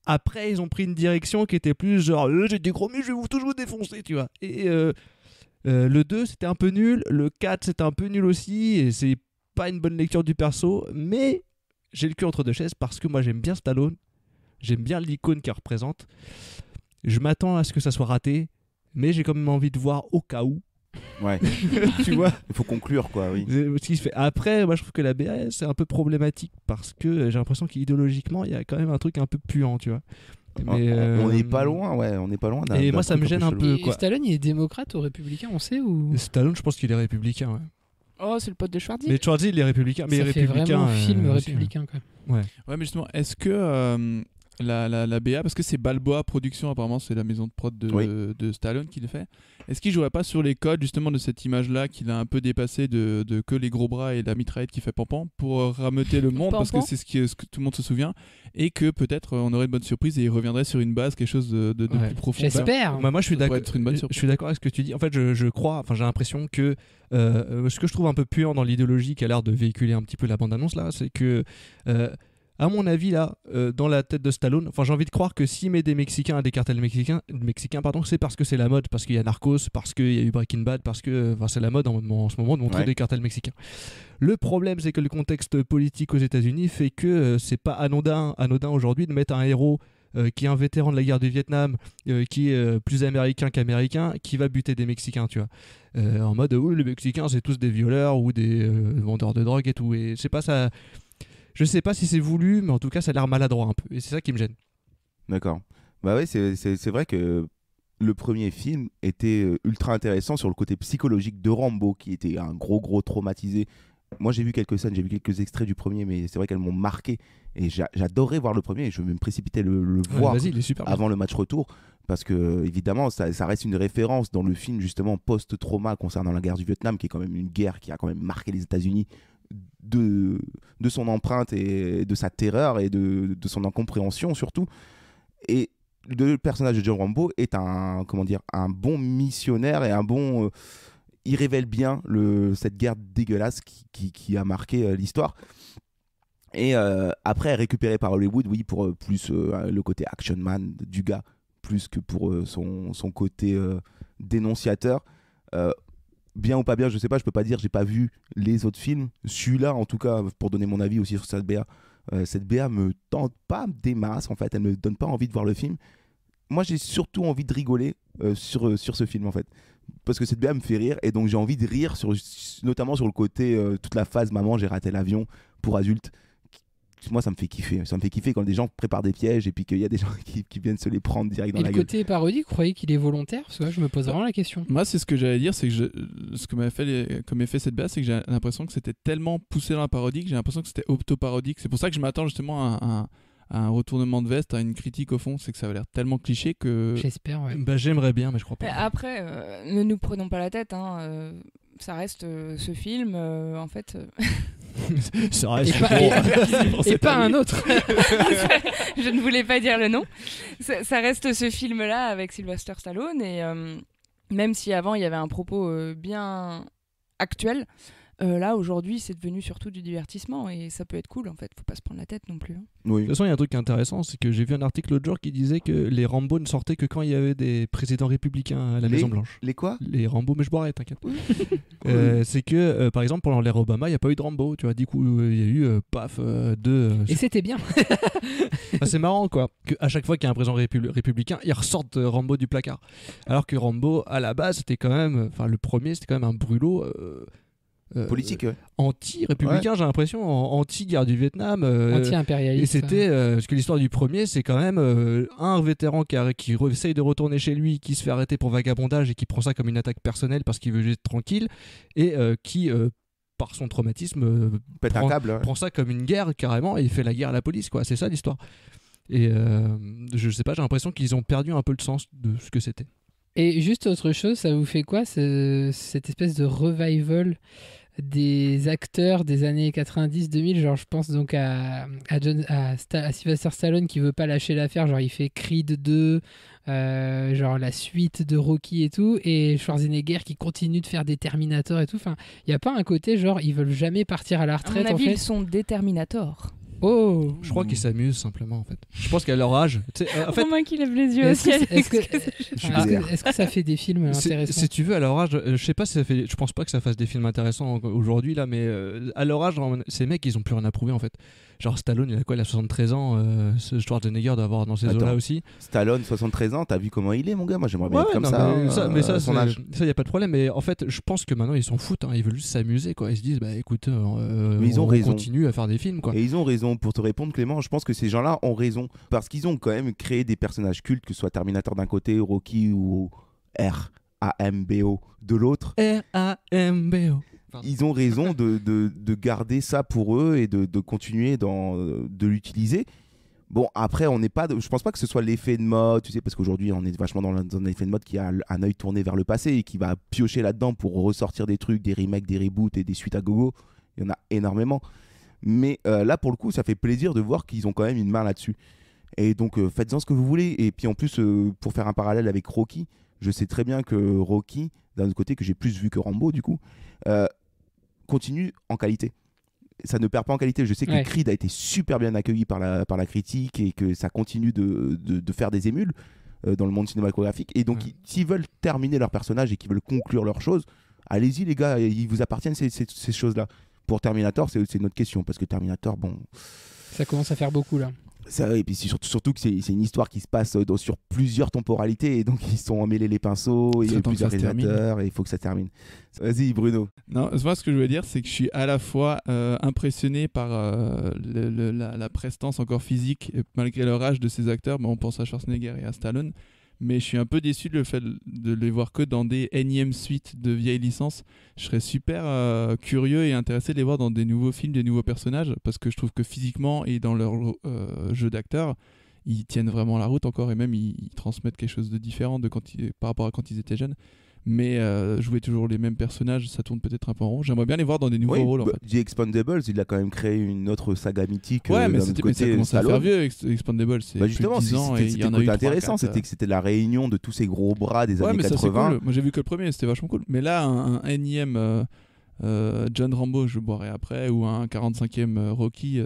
Après, ils ont pris une direction qui était plus genre j'ai des gros muscles, je vais tous vous défoncer, tu vois. Et le 2 c'était un peu nul, le 4 c'était un peu nul aussi, et c'est pas une bonne lecture du perso, mais j'ai le cul entre deux chaises parce que moi j'aime bien Stallone, j'aime bien l'icône qu'il représente. Je m'attends à ce que ça soit raté, mais j'ai quand même envie de voir au cas où. Ouais. Tu vois, il faut conclure quoi, oui. Ce qui se fait. Après, moi je trouve que la BA c'est un peu problématique parce que j'ai l'impression qu'idéologiquement il y a quand même un truc un peu puant, tu vois. Mais on n'est pas loin, on n'est pas loin. Et moi ça me gêne un peu. Quoi. Stallone il est démocrate ou républicain, on sait ou... Stallone, je pense qu'il est républicain. Ouais. Oh, c'est le pote de Schwarzy. Mais Schwarzy, il est républicain. Mais ça fait vraiment film aussi, républicain, quoi. Ouais, mais justement, est-ce que la BA, parce que c'est Balboa Productions, apparemment, c'est la maison de prod de Stallone qui le fait, est-ce qu'il jouerait pas sur les codes, justement, de cette image-là qu'il a un peu dépassé de que les gros bras et la mitraillette qui fait pampan pour rameuter le monde, parce que c'est ce que tout le monde se souvient, et que peut-être on aurait une bonne surprise et il reviendrait sur une base, quelque chose de plus profond. J'espère. Moi, je suis d'accord avec ce que tu dis. En fait, j'ai l'impression que ce que je trouve un peu puant dans l'idéologie qui a l'air de véhiculer un petit peu la bande-annonce là, c'est que à mon avis là, dans la tête de Stallone, j'ai envie de croire que s'il met des Mexicains à des cartels mexicains, c'est parce que c'est la mode, parce qu'il y a Narcos, parce qu'il y a eu Breaking Bad, parce que c'est la mode en ce moment de montrer des cartels mexicains. Le problème, c'est que le contexte politique aux États-Unis fait que c'est pas anodin aujourd'hui de mettre un héros qui est un vétéran de la guerre du Vietnam, qui est plus américain qu'américain, qui va buter des Mexicains, tu vois. En mode, les Mexicains, c'est tous des violeurs ou des vendeurs de drogue et tout. Et c'est pas ça. Je sais pas si c'est voulu, mais en tout cas, ça a l'air maladroit un peu. Et c'est ça qui me gêne. D'accord. Bah ouais, c'est vrai que le premier film était ultra intéressant sur le côté psychologique de Rambo, qui était un gros traumatisé. Moi, j'ai vu quelques scènes, j'ai vu quelques extraits du premier, mais c'est vrai qu'elles m'ont marqué. Et j'adorais voir le premier, et je vais me précipiter le voir avant le match retour. Parce que, évidemment, ça reste une référence dans le film, justement, post-trauma concernant la guerre du Vietnam, qui est quand même une guerre qui a quand même marqué les États-Unis de son empreinte et de sa terreur et de son incompréhension, surtout. Et le personnage de John Rambo est un bon missionnaire et un bon... il révèle bien cette guerre dégueulasse qui a marqué l'histoire. Et après, récupéré par Hollywood, oui, pour plus le côté action man du gars, plus que pour son côté dénonciateur. Bien ou pas bien, je sais pas, je peux pas dire, j'ai pas vu les autres films. Celui-là, en tout cas, pour donner mon avis aussi sur cette BA me tente pas des masses, en fait, elle me donne pas envie de voir le film. Moi, j'ai surtout envie de rigoler sur ce film, en fait. Parce que cette BA me fait rire, et donc j'ai envie de rire, notamment sur le côté, toute la phase « Maman, j'ai raté l'avion » pour adultes. Moi, ça me fait kiffer. Ça me fait kiffer quand des gens préparent des pièges et puis qu'il y a des gens qui viennent se les prendre direct dans la gueule. Et le côté parodique, vous croyez qu'il est volontaire? Parce que là, je me pose vraiment la question. Moi, c'est ce que j'allais dire, c'est que ce que m'avait fait cette BA, c'est que j'ai l'impression que c'était tellement poussé dans la parodie que j'ai l'impression que c'était auto-parodique. C'est pour ça que je m'attends justement à un retournement de veste, à une critique au fond. C'est que ça a l'air tellement cliché que... J'espère, ouais. Bah, j'aimerais bien, mais je crois pas. Après, ne nous prenons pas la tête, hein. Ça reste ce film, en fait... Ça reste et pas un autre. Je ne voulais pas dire le nom. Ça reste ce film-là avec Sylvester Stallone, et même si avant il y avait un propos bien actuel, là aujourd'hui c'est devenu surtout du divertissement, et ça peut être cool en fait, faut pas se prendre la tête non plus, hein. Oui. De toute façon, il y a un truc intéressant, c'est que j'ai vu un article l'autre jour qui disait que les Rambo ne sortaient que quand il y avait des présidents républicains à la Maison Blanche. Les quoi? Les Rambo, mais je boirai, t'inquiète. C'est que par exemple pendant l'ère Obama, il n'y a pas eu de Rambo, tu vois. Du coup, il y a eu deux. Et c'était bien. C'est marrant quoi, qu'à chaque fois qu'il y a un président républicain, ils ressortent Rambo du placard. Alors que Rambo, à la base, c'était quand même, le premier, c'était quand même un brûlot. Politique, ouais. Anti-républicain, j'ai l'impression, anti-guerre du Vietnam, anti-impérialiste. Et c'était parce que l'histoire du premier, c'est quand même un vétéran qui essaye de retourner chez lui, qui se fait arrêter pour vagabondage et qui prend ça comme une attaque personnelle parce qu'il veut juste être tranquille, et qui par son traumatisme pète un câble, ouais. Prend ça comme une guerre carrément, et il fait la guerre à la police, quoi. C'est ça l'histoire. Et je sais pas, j'ai l'impression qu'ils ont perdu un peu le sens de ce que c'était. Et juste autre chose, ça vous fait quoi cette espèce de revival des acteurs des années 90-2000? Genre, je pense donc à Sylvester Stallone qui veut pas lâcher l'affaire, genre il fait Creed 2, genre la suite de Rocky et tout, et Schwarzenegger qui continue de faire des Terminator et tout. Enfin, il y a pas un côté genre ils veulent jamais partir à la retraite? À mon avis, ils sont des Terminator. Oh, je crois qu'ils s'amusent simplement en fait. Je pense qu'à leur âge, en fait, Romain qui lève les yeux au ciel. Est-ce que ça fait des films intéressants? Si tu veux, à leur âge, je sais pas si ça fait. Je pense pas que ça fasse des films intéressants aujourd'hui là, mais à leur âge, ces mecs, ils ont plus rien à prouver en fait. Genre Stallone, il a quoi? Il a 73 ans. Schwarzenegger doit avoir dans ces eaux-là aussi. Stallone, 73 ans, t'as vu comment il est, mon gars? Moi, j'aimerais bien être comme ça. Mais ça, y a pas de problème. Mais en fait, je pense que maintenant, ils s'en foutent. Hein. Ils veulent juste s'amuser, quoi. Ils se disent, bah écoute, ils ont raison. Continue à faire des films, quoi. Et ils ont raison. Pour te répondre, Clément, je pense que ces gens-là ont raison parce qu'ils ont quand même créé des personnages cultes, que ce soit Terminator d'un côté, Rocky ou RAMBO de l'autre. RAMBO. ils ont raison de garder ça pour eux et de continuer de l'utiliser. Bon, après, je pense pas que ce soit l'effet de mode, tu sais, parce qu'aujourd'hui, on est vachement dans un effet de mode qui a un œil tourné vers le passé et qui va piocher là-dedans pour ressortir des trucs, des remakes, des reboots et des suites à gogo. Il y en a énormément. Mais là, pour le coup, ça fait plaisir de voir qu'ils ont quand même une main là-dessus. Et donc, faites-en ce que vous voulez. Et puis, en plus, pour faire un parallèle avec Rocky, je sais très bien que Rocky, d'un autre côté, que j'ai plus vu que Rambo, du coup, continue en qualité. Ça ne perd pas en qualité. Je sais que Creed a été super bien accueilli par la critique et que ça continue de faire des émules dans le monde cinématographique. Et donc, s'ils veulent terminer leur personnage et qu'ils veulent conclure leurs choses, allez-y les gars, ils vous appartiennent ces choses-là. Pour Terminator, c'est une autre question, parce que Terminator, bon... Ça commence à faire beaucoup, là. Et puis surtout que c'est une histoire qui se passe sur plusieurs temporalités, et donc ils sont emmêlés les pinceaux, il y a plusieurs réalisateurs, et il faut que ça termine. Vas-y Bruno. Non, moi ce que je veux dire, c'est que je suis à la fois impressionné par la prestance encore physique, malgré leur âge de ces acteurs. On pense à Schwarzenegger et à Stallone, mais je suis un peu déçu de le fait de les voir que dans des énièmes suites de vieilles licences. Je serais super curieux et intéressé de les voir dans des nouveaux films, des nouveaux personnages, parce que je trouve que physiquement et dans leur jeu d'acteurs, ils tiennent vraiment la route encore, et même ils transmettent quelque chose de différent par rapport à quand ils étaient jeunes. Mais jouer toujours les mêmes personnages, ça tourne peut-être un peu en rond. J'aimerais bien les voir dans des nouveaux rôles. En fait. The Expendables, il a quand même créé une autre saga mythique. Ouais, mais ça commence à faire vieux, Expendables. C'est justement, plus de 10 ans, c'était le côté intéressant, c'était que c'était la réunion de tous ces gros bras des années 80. Cool. Moi j'ai vu que le premier, c'était vachement cool. Mais là, un énième John Rambo, je le boirai après, ou un 45e Rocky.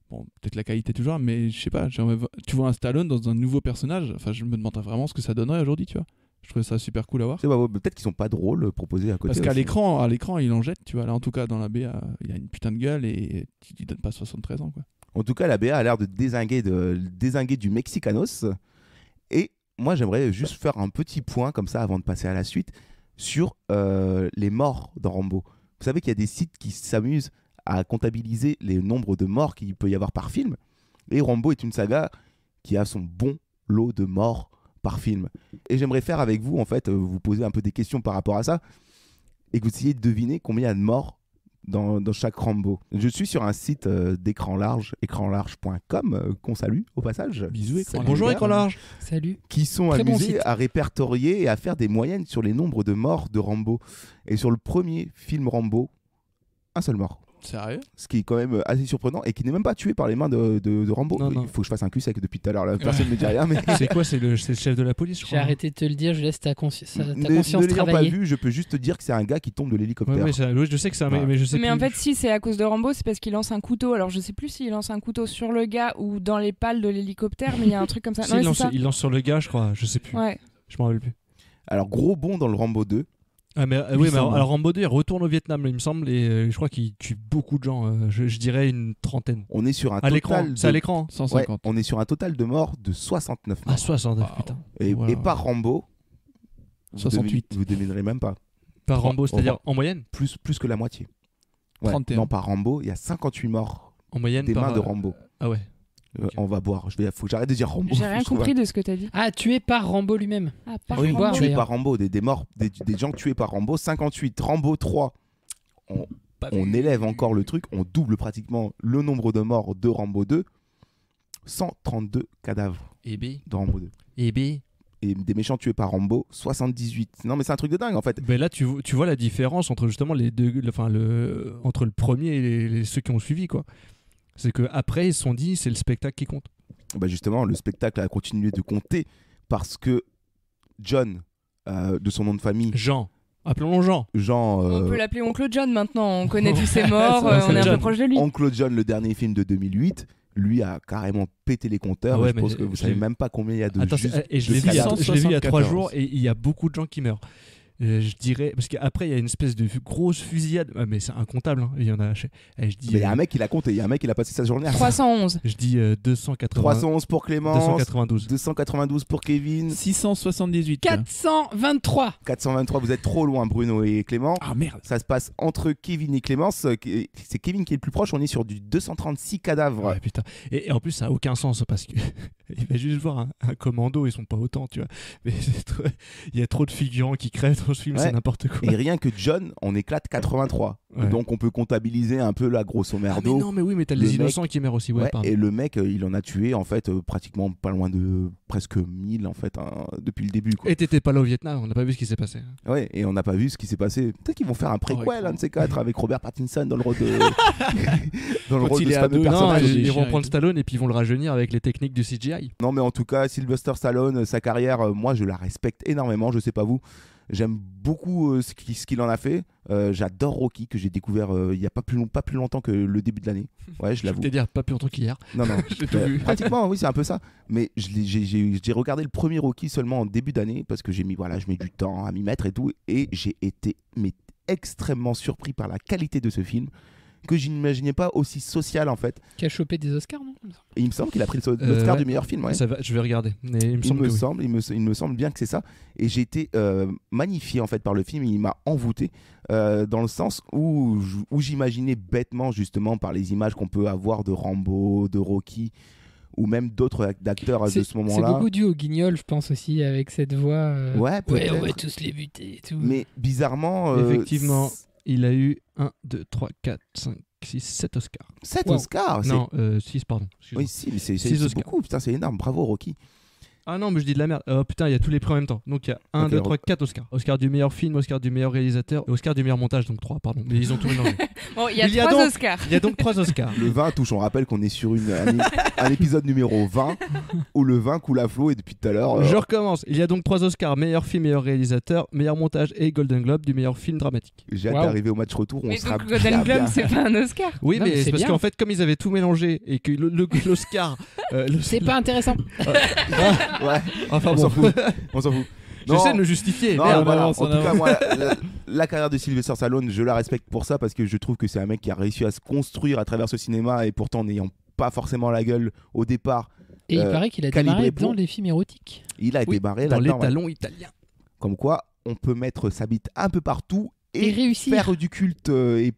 Bon, peut-être la qualité toujours, mais je sais pas. Tu vois un Stallone dans un nouveau personnage. Enfin, je me demanderais vraiment ce que ça donnerait aujourd'hui, tu vois. Je trouvais ça super cool à voir. Peut-être qu'ils sont pas drôles proposés à côté. Parce qu'à l'écran, il en jette, tu vois. Là, en tout cas, dans la BA, il a une putain de gueule et il donne pas 73 ans, quoi. En tout cas, la BA a l'air de dézinguer du Mexicanos. Et moi, j'aimerais juste faire un petit point comme ça avant de passer à la suite sur les morts dans Rambo. Vous savez qu'il y a des sites qui s'amusent à comptabiliser les nombres de morts qu'il peut y avoir par film. Et Rambo est une saga qui a son bon lot de morts par film. Et j'aimerais faire avec vous, en fait, vous poser un peu des questions par rapport à ça et que vous essayiez de deviner combien il y a de morts dans chaque Rambo. Je suis sur un site d'écran large, écranlarge.com, qu'on salue au passage. Bisous, écran large. Bonjour, écran large. Salut. Qui sont amusés à répertorier et à faire des moyennes sur les nombres de morts de Rambo. Et sur le premier film Rambo, un seul mort. Sérieux ? Ce qui est quand même assez surprenant et qui n'est même pas tué par les mains de Rambo. Il faut que je fasse un cul sec depuis tout à l'heure. Personne ne me dit rien. Mais... C'est quoi ? C'est le chef de la police, je crois. J'ai arrêté de te le dire, je laisse ta conscience travailler. Ne l'ayant pas vu, je peux juste te dire que c'est un gars qui tombe de l'hélicoptère. Oui, je sais que c'est un mais je sais mais plus. En fait, si c'est à cause de Rambo, c'est parce qu'il lance un couteau. Alors je sais plus s'il lance un couteau sur le gars ou dans les pales de l'hélicoptère, mais il y a un truc comme ça. Il lance sur le gars, je crois. Je sais plus. Ouais. Je m'en rappelle plus. Alors gros bond dans le Rambo 2. Ah mais oui, mais alors Rambo 2 il retourne au Vietnam, il me semble, et je crois qu'il tue beaucoup de gens. Je dirais une trentaine. On est sur un total. C'est à l'écran. 150. Ouais, on est sur un total de morts de 69 morts. Ah 69, putain. Et par Rambo, 68. Vous devinerez même pas. Par Rambo, c'est-à-dire en moyenne plus que la moitié. Ouais. 31. Non, par Rambo, il y a 58 morts en moyenne des mains de Rambo. Ah ouais. Okay. On va boire. Faut que j'arrête de dire Rambo. J'ai rien compris de ce que t'as dit. Ah, tué par Rambo lui-même. Ah, par oui, Rambo. Tué par Rambo, des morts, des gens tués par Rambo. 58. Rambo 3. On élève encore le truc. On double pratiquement le nombre de morts de Rambo 2. 132 cadavres de Rambo 2. Et des méchants tués par Rambo, 78. Non mais c'est un truc de dingue en fait. Mais là tu vois la différence entre justement les deux, entre le premier et ceux qui ont suivi quoi. C'est qu'après ils se sont dit c'est le spectacle qui compte. Bah justement le spectacle a continué de compter parce que John, de son nom de famille, Jean, appelons-le Jean. On peut l'appeler Oncle John maintenant, on connaît tous ses morts, on est un peu proche de lui. Oncle John, le dernier film de 2008, lui a carrément pété les compteurs. Ouais, je pense que vous savez même pas combien il y a de et je l'ai vu il y a 3 jours et il y a beaucoup de gens qui meurent. Je dirais parce qu'après il y a une espèce de grosse fusillade, mais c'est incontable, hein. Il y en a. Je dis. Mais il y a un mec qui l'a compté, il y a un mec qui a passé sa journée à 311. Je dis 280. 311 pour Clémence. 292. 292 pour Kevin. 678. 423. 423. Vous êtes trop loin, Bruno et Clément. Ah merde. Ça se passe entre Kevin et Clémence. C'est Kevin qui est le plus proche. On est sur du 236 cadavres. Ouais, putain. Et en plus ça a aucun sens parce que il va juste voir un commando, ils sont pas autant, tu vois. Mais il y a trop de figurants qui crèvent dans ce film, c'est n'importe quoi. Et rien que John, on éclate 83. Donc on peut comptabiliser un peu la grosso merdo. Mais non, mais oui, mais t'as les innocents qui meurent aussi. Et le mec, il en a tué en fait pratiquement pas loin de presque 1000 en fait depuis le début. Quoi. Et t'étais pas là au Vietnam, on n'a pas vu ce qui s'est passé. Ouais, et on n'a pas vu ce qui s'est passé. Peut-être qu'ils vont faire un préquel, un de ces quatre, avec Robert Pattinson dans le rôle de dans le rôle de ce fameux personnage. Ils vont prendre Stallone et puis ils vont le rajeunir avec les techniques du CGI. Non, mais en tout cas, Sylvester Stallone, sa carrière, moi je la respecte énormément. Je sais pas vous. J'aime beaucoup ce qu'il en a fait. J'adore Rocky, que j'ai découvert il y a pas plus longtemps que le début de l'année. Ouais, je l'avoue. Je vais te dire pas plus longtemps qu'hier. Non, pratiquement, oui, c'est un peu ça. Mais j'ai regardé le premier Rocky seulement en début d'année parce que je mets du temps à m'y mettre et tout. Et j'ai été extrêmement surpris par la qualité de ce film, que je n'imaginais pas aussi social en fait. Qui a chopé des Oscars, non? Et il me semble qu'il a pris l'Oscar du meilleur film. Ouais. Ça va, je vais regarder. Mais il me semble bien que c'est ça. Et j'ai été magnifié en fait par le film. Il m'a envoûté dans le sens où j'imaginais bêtement justement par les images qu'on peut avoir de Rambo, de Rocky ou même d'autres acteurs de ce moment-là. C'est beaucoup dû au Guignol, je pense aussi, avec cette voix. Ouais, on va tous les buter et tout. Mais bizarrement, effectivement. Il a eu 1, 2, 3, 4, 5, 6, 7 Oscars. 7 Oscars? Non, 6, pardon. Oui, mais c'est beaucoup. Putain, c'est énorme. Bravo, Rocky. Ah non, mais je dis de la merde. Oh putain, il y a tous les prix en même temps. Donc il y a 1, 2, 3, 4 Oscars. Oscar du meilleur film, Oscar du meilleur réalisateur, Oscar du meilleur montage, donc 3, pardon. Mais ils ont tout mélangé. Bon, il y a 3 Oscars. Il y a donc 3 Oscars. Le vin touche, on rappelle qu'on est sur un épisode numéro 20 où le vin coule à flot et depuis tout à l'heure. Je recommence. Il y a donc 3 Oscars, meilleur film, meilleur réalisateur, meilleur montage et Golden Globe du meilleur film dramatique. J'ai hâte d'arriver au match retour. Mais donc Golden Globe, c'est pas un Oscar. Oui, non, mais c'est parce qu'en fait, comme ils avaient tout mélangé et que l'Oscar. C'est pas intéressant. Ouais. Enfin, on s'en fout. On s'en fout. J'essaie de me justifier. Non, voilà. En tout cas, moi, la carrière de Sylvester Stallone, je la respecte pour ça parce que je trouve que c'est un mec qui a réussi à se construire à travers ce cinéma et pourtant n'ayant pas forcément la gueule au départ. Et il paraît qu'il a démarré dans les films érotiques. Il a démarré dans l'étalon italien. Comme quoi, on peut mettre sa bite un peu partout et réussir. Faire du culte et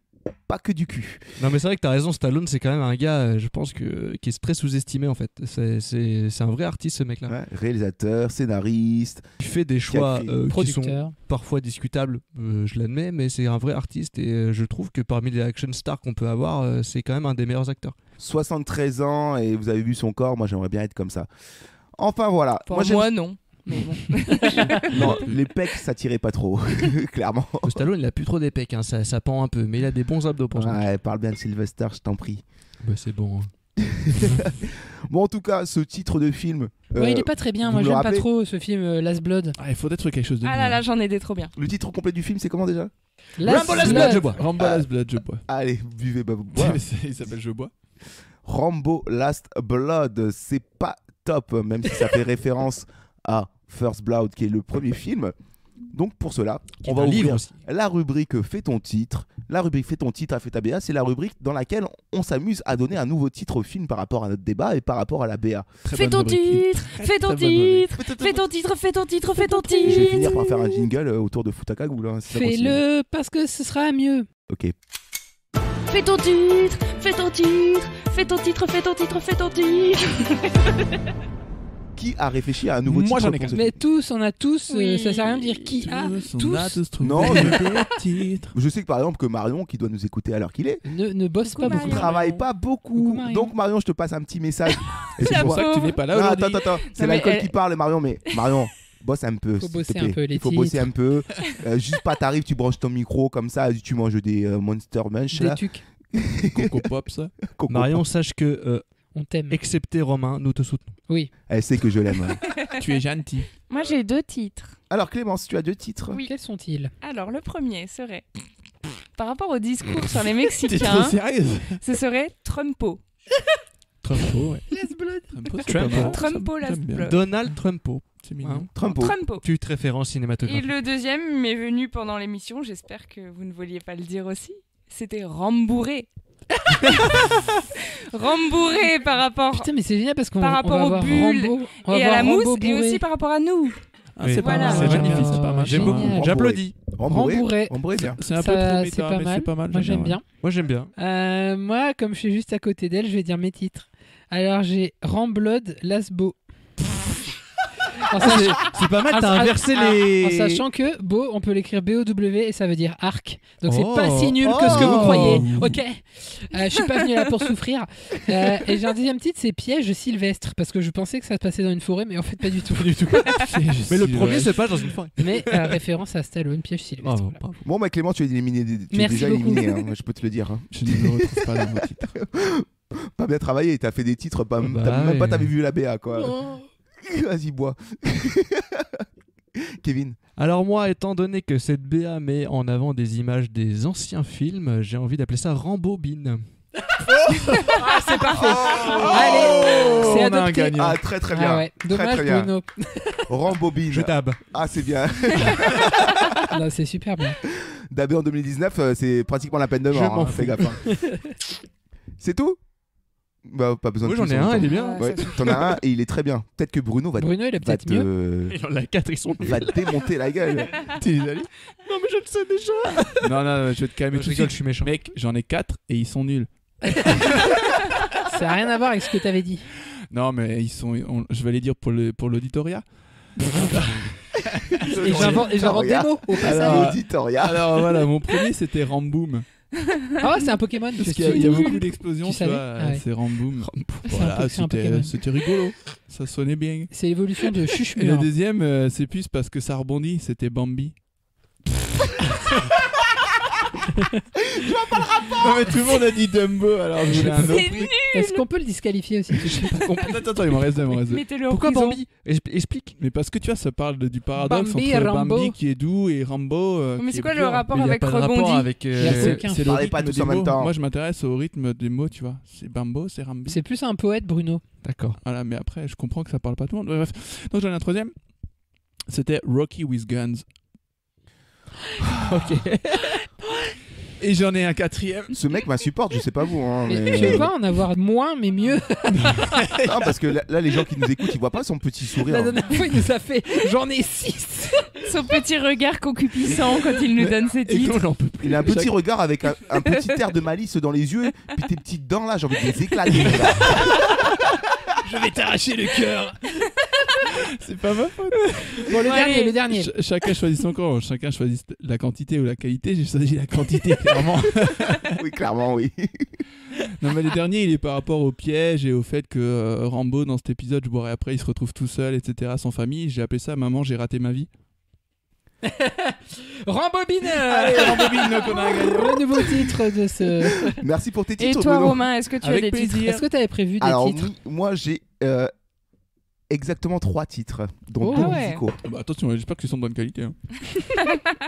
pas que du cul. Non mais c'est vrai que t'as raison, Stallone c'est quand même un gars, je pense qui est très sous-estimé en fait. C'est un vrai artiste ce mec-là. Ouais, réalisateur, scénariste. Il fait des choix qui sont parfois discutables, je l'admets, mais c'est un vrai artiste et je trouve que parmi les action stars qu'on peut avoir, c'est quand même un des meilleurs acteurs. 73 ans et vous avez vu son corps, moi j'aimerais bien être comme ça. Enfin voilà. Moi non. Mais bon. Non, les pecs ça tirait pas trop, clairement. Stallone il a plus trop des pecs, hein. ça pend un peu, mais il a des bons abdos pour ça. Ouais, parle bien de Sylvester, je t'en prie. Bah c'est bon. Bon en tout cas, ce titre de film. Ouais, il est pas très bien, moi j'aime pas trop ce film Last Blood. Ah, il faut être quelque chose de. Ah là, j'en ai des trop bien. Le titre complet du film c'est comment déjà? Rambo Last Blood, je bois. Rambo Last Blood, je bois. Allez, buvez, bah vous boire. Il s'appelle Je bois. Rambo Last Blood, c'est pas top, même si ça fait référence à First Blood qui est le premier film. Donc pour cela, on va ouvrir la rubrique Fais ton titre. La rubrique Fais ton titre à Feta BA, c'est la rubrique dans laquelle on s'amuse à donner un nouveau titre au film par rapport à notre débat et par rapport à la BA. Fais ton titre, fais ton titre, fais ton titre, fais ton titre, fais ton titre. Je vais finir par faire un jingle autour de Futakagoul. Hein, si fais-le parce que ce sera mieux. Ok. Fais ton titre, fais ton titre, fais ton titre, fais ton titre, fais ton titre. Qui a réfléchi à un nouveau titre? Moi j'en ai qu'un. Mais tous, on a tous, ça sert à rien de dire qui a tous. Non, je sais que par exemple que Marion, qui doit nous écouter à l'heure qu'il est, ne bosse pas beaucoup. Ne travaille pas beaucoup. Donc Marion, je te passe un petit message. C'est pour ça que tu n'es pas là aujourd'hui. Attends, c'est l'alcool qui parle, Marion, mais Marion, bosse un peu. Faut bosser un peu, il faut bosser un peu. Juste pas t'arrives, tu branches ton micro comme ça, tu manges des Monster Munch. Des tucs. Coco Pop, ça. Marion, sache que on t'aime. Excepté Romain, nous te soutenons. Oui. Elle sait que je l'aime. Tu es gentil. Moi j'ai 2 titres. Alors Clémence, tu as 2 titres. Oui. Quels sont-ils? Alors le premier serait, par rapport au discours sur les Mexicains, ce serait Trumpo. Trumpo, ouais. Last Blood. Trumpo, Last Blood. Donald Trumpo. C'est mignon. Trumpo. Tu te références cinématographique. Et le deuxième m'est venu pendant l'émission, j'espère que vous ne vouliez pas le dire aussi. C'était Rambouré. Rambouré par rapport. Putain, mais c'est génial parce qu'on par rapport aux bulles et à la mousse et aussi par rapport à nous. Ah, c'est pas mal, c'est magnifique, c'est pas mal. J'aime beaucoup. J'applaudis. Rambouré, c'est un peu trop c'est pas mal. C'est pas mal. Moi j'aime bien. Moi j'aime bien. Moi, comme je suis juste à côté d'elle, je vais dire mes titres. Alors j'ai Ramblod, Lasbo. C'est pas mal, t'as inversé les. En sachant que Beau, on peut l'écrire B-O-W et ça veut dire arc. Donc c'est pas si nul que ce que vous croyez. Ok. Je suis pas venu là pour souffrir. Et j'ai un deuxième titre, c'est Piège Sylvestre. Parce que je pensais que ça se passait dans une forêt, mais en fait pas du tout. Mais le premier se passe dans une forêt. Mais référence à Stallone, Piège Sylvestre. Voilà. Bon, bah Clément, tu es déjà éliminé, hein, je peux te le dire. Hein. Je ne retrouve pas dans vos titres. Pas bien travaillé, t'as fait des titres, même pas t'avais vu la BA, quoi. Oh. Vas-y, bois. Kevin. Alors moi, étant donné que cette BA met en avant des images des anciens films, j'ai envie d'appeler ça Rambobine. C'est parfait. Allez, c'est adopté. On a un gagnant. Ah, très très bien. Ouais. Dommage, très, très bien. Bruno. Rambobine. Je tab. Ah, c'est bien. Non, c'est super bien. Dabé en 2019, c'est pratiquement la peine de mort. Hein, fais gaffe. Hein. C'est tout? Bah, pas besoin de j'en ai un, il est bien. Ouais, t'en as un et il est très bien. Peut-être que Bruno va il est peut-être mieux. Il en a 4, ils sont va te démonter la gueule. T'es allé? Non, mais je le sais déjà. Non, je vais te calmer. Je rigole, je suis méchant. Mec, j'en ai 4 et ils sont nuls. Ça n'a rien à voir avec ce que t'avais dit. Non, mais ils sont. Je vais les dire pour l'auditoria. Et j'invente des mots au passage. Alors voilà, mon premier c'était Ramboom. Ah, c'est un Pokémon. Parce qu'il y a beaucoup d'explosions, tu vois. C'est Ramboom. Voilà, c'était rigolo. Ça sonnait bien. C'est l'évolution de Chuchmur. Et le deuxième, c'est plus parce que ça rebondit, c'était Bambi. Je vois pas le rapport. Non mais tout le monde a dit Dumbo, alors je voulais un autre prix. Est-ce qu'on peut le disqualifier aussi? Je sais pas compris. Attends, il m'en reste deux. Pourquoi Bambi? Explique. Mais parce que tu vois, ça parle du paradoxe Bambi entre Rambo. Bambi qui est doux et Rambo. Mais c'est quoi le rapport avec rebondi? C'est le rythme pas tous des en même mots. temps. Moi, je m'intéresse au rythme des mots, tu vois. C'est Bambo, c'est Rambi. C'est plus un poète, Bruno. D'accord. Voilà, mais après, je comprends que ça parle pas à tout le monde. Bref. Donc j'en ai un troisième. C'était Rocky with Guns. Ok. Et j'en ai un quatrième. Ce mec m'insupporte, je sais pas vous. Hein, mais... Je vais pas en avoir moins, mais mieux. Non, parce que là, les gens qui nous écoutent, ils voient pas son petit sourire. La dernière fois, il nous a fait j'en ai 6. Son petit regard concupissant quand il nous donne ses titres. Il a un petit regard avec un petit air de malice dans les yeux, puis tes petites dents là, j'ai envie de les éclater. Je vais t'arracher le cœur. C'est pas ma faute. Bon, le dernier. Chacun choisit son camp. Chacun choisit la quantité ou la qualité. J'ai choisi la quantité, clairement. Oui, clairement, oui. Non, mais le dernier, il est par rapport au piège et au fait que Rambo, dans cet épisode, je boirai après, il se retrouve tout seul, etc., sans famille. J'ai appelé ça Maman, j'ai raté ma vie. Rambobine. Allez, Rambobine, qu'on a gagné. Le nouveau titre de ce... Merci pour tes titres, Et toi, Bruno. Romain, est-ce que tu as des titres? Est-ce que tu avais prévu des titres? Moi, j'ai... exactement 3 titres, dont 2 musicaux. Bah, attention, j'espère qu'ils sont de bonne qualité. Hein.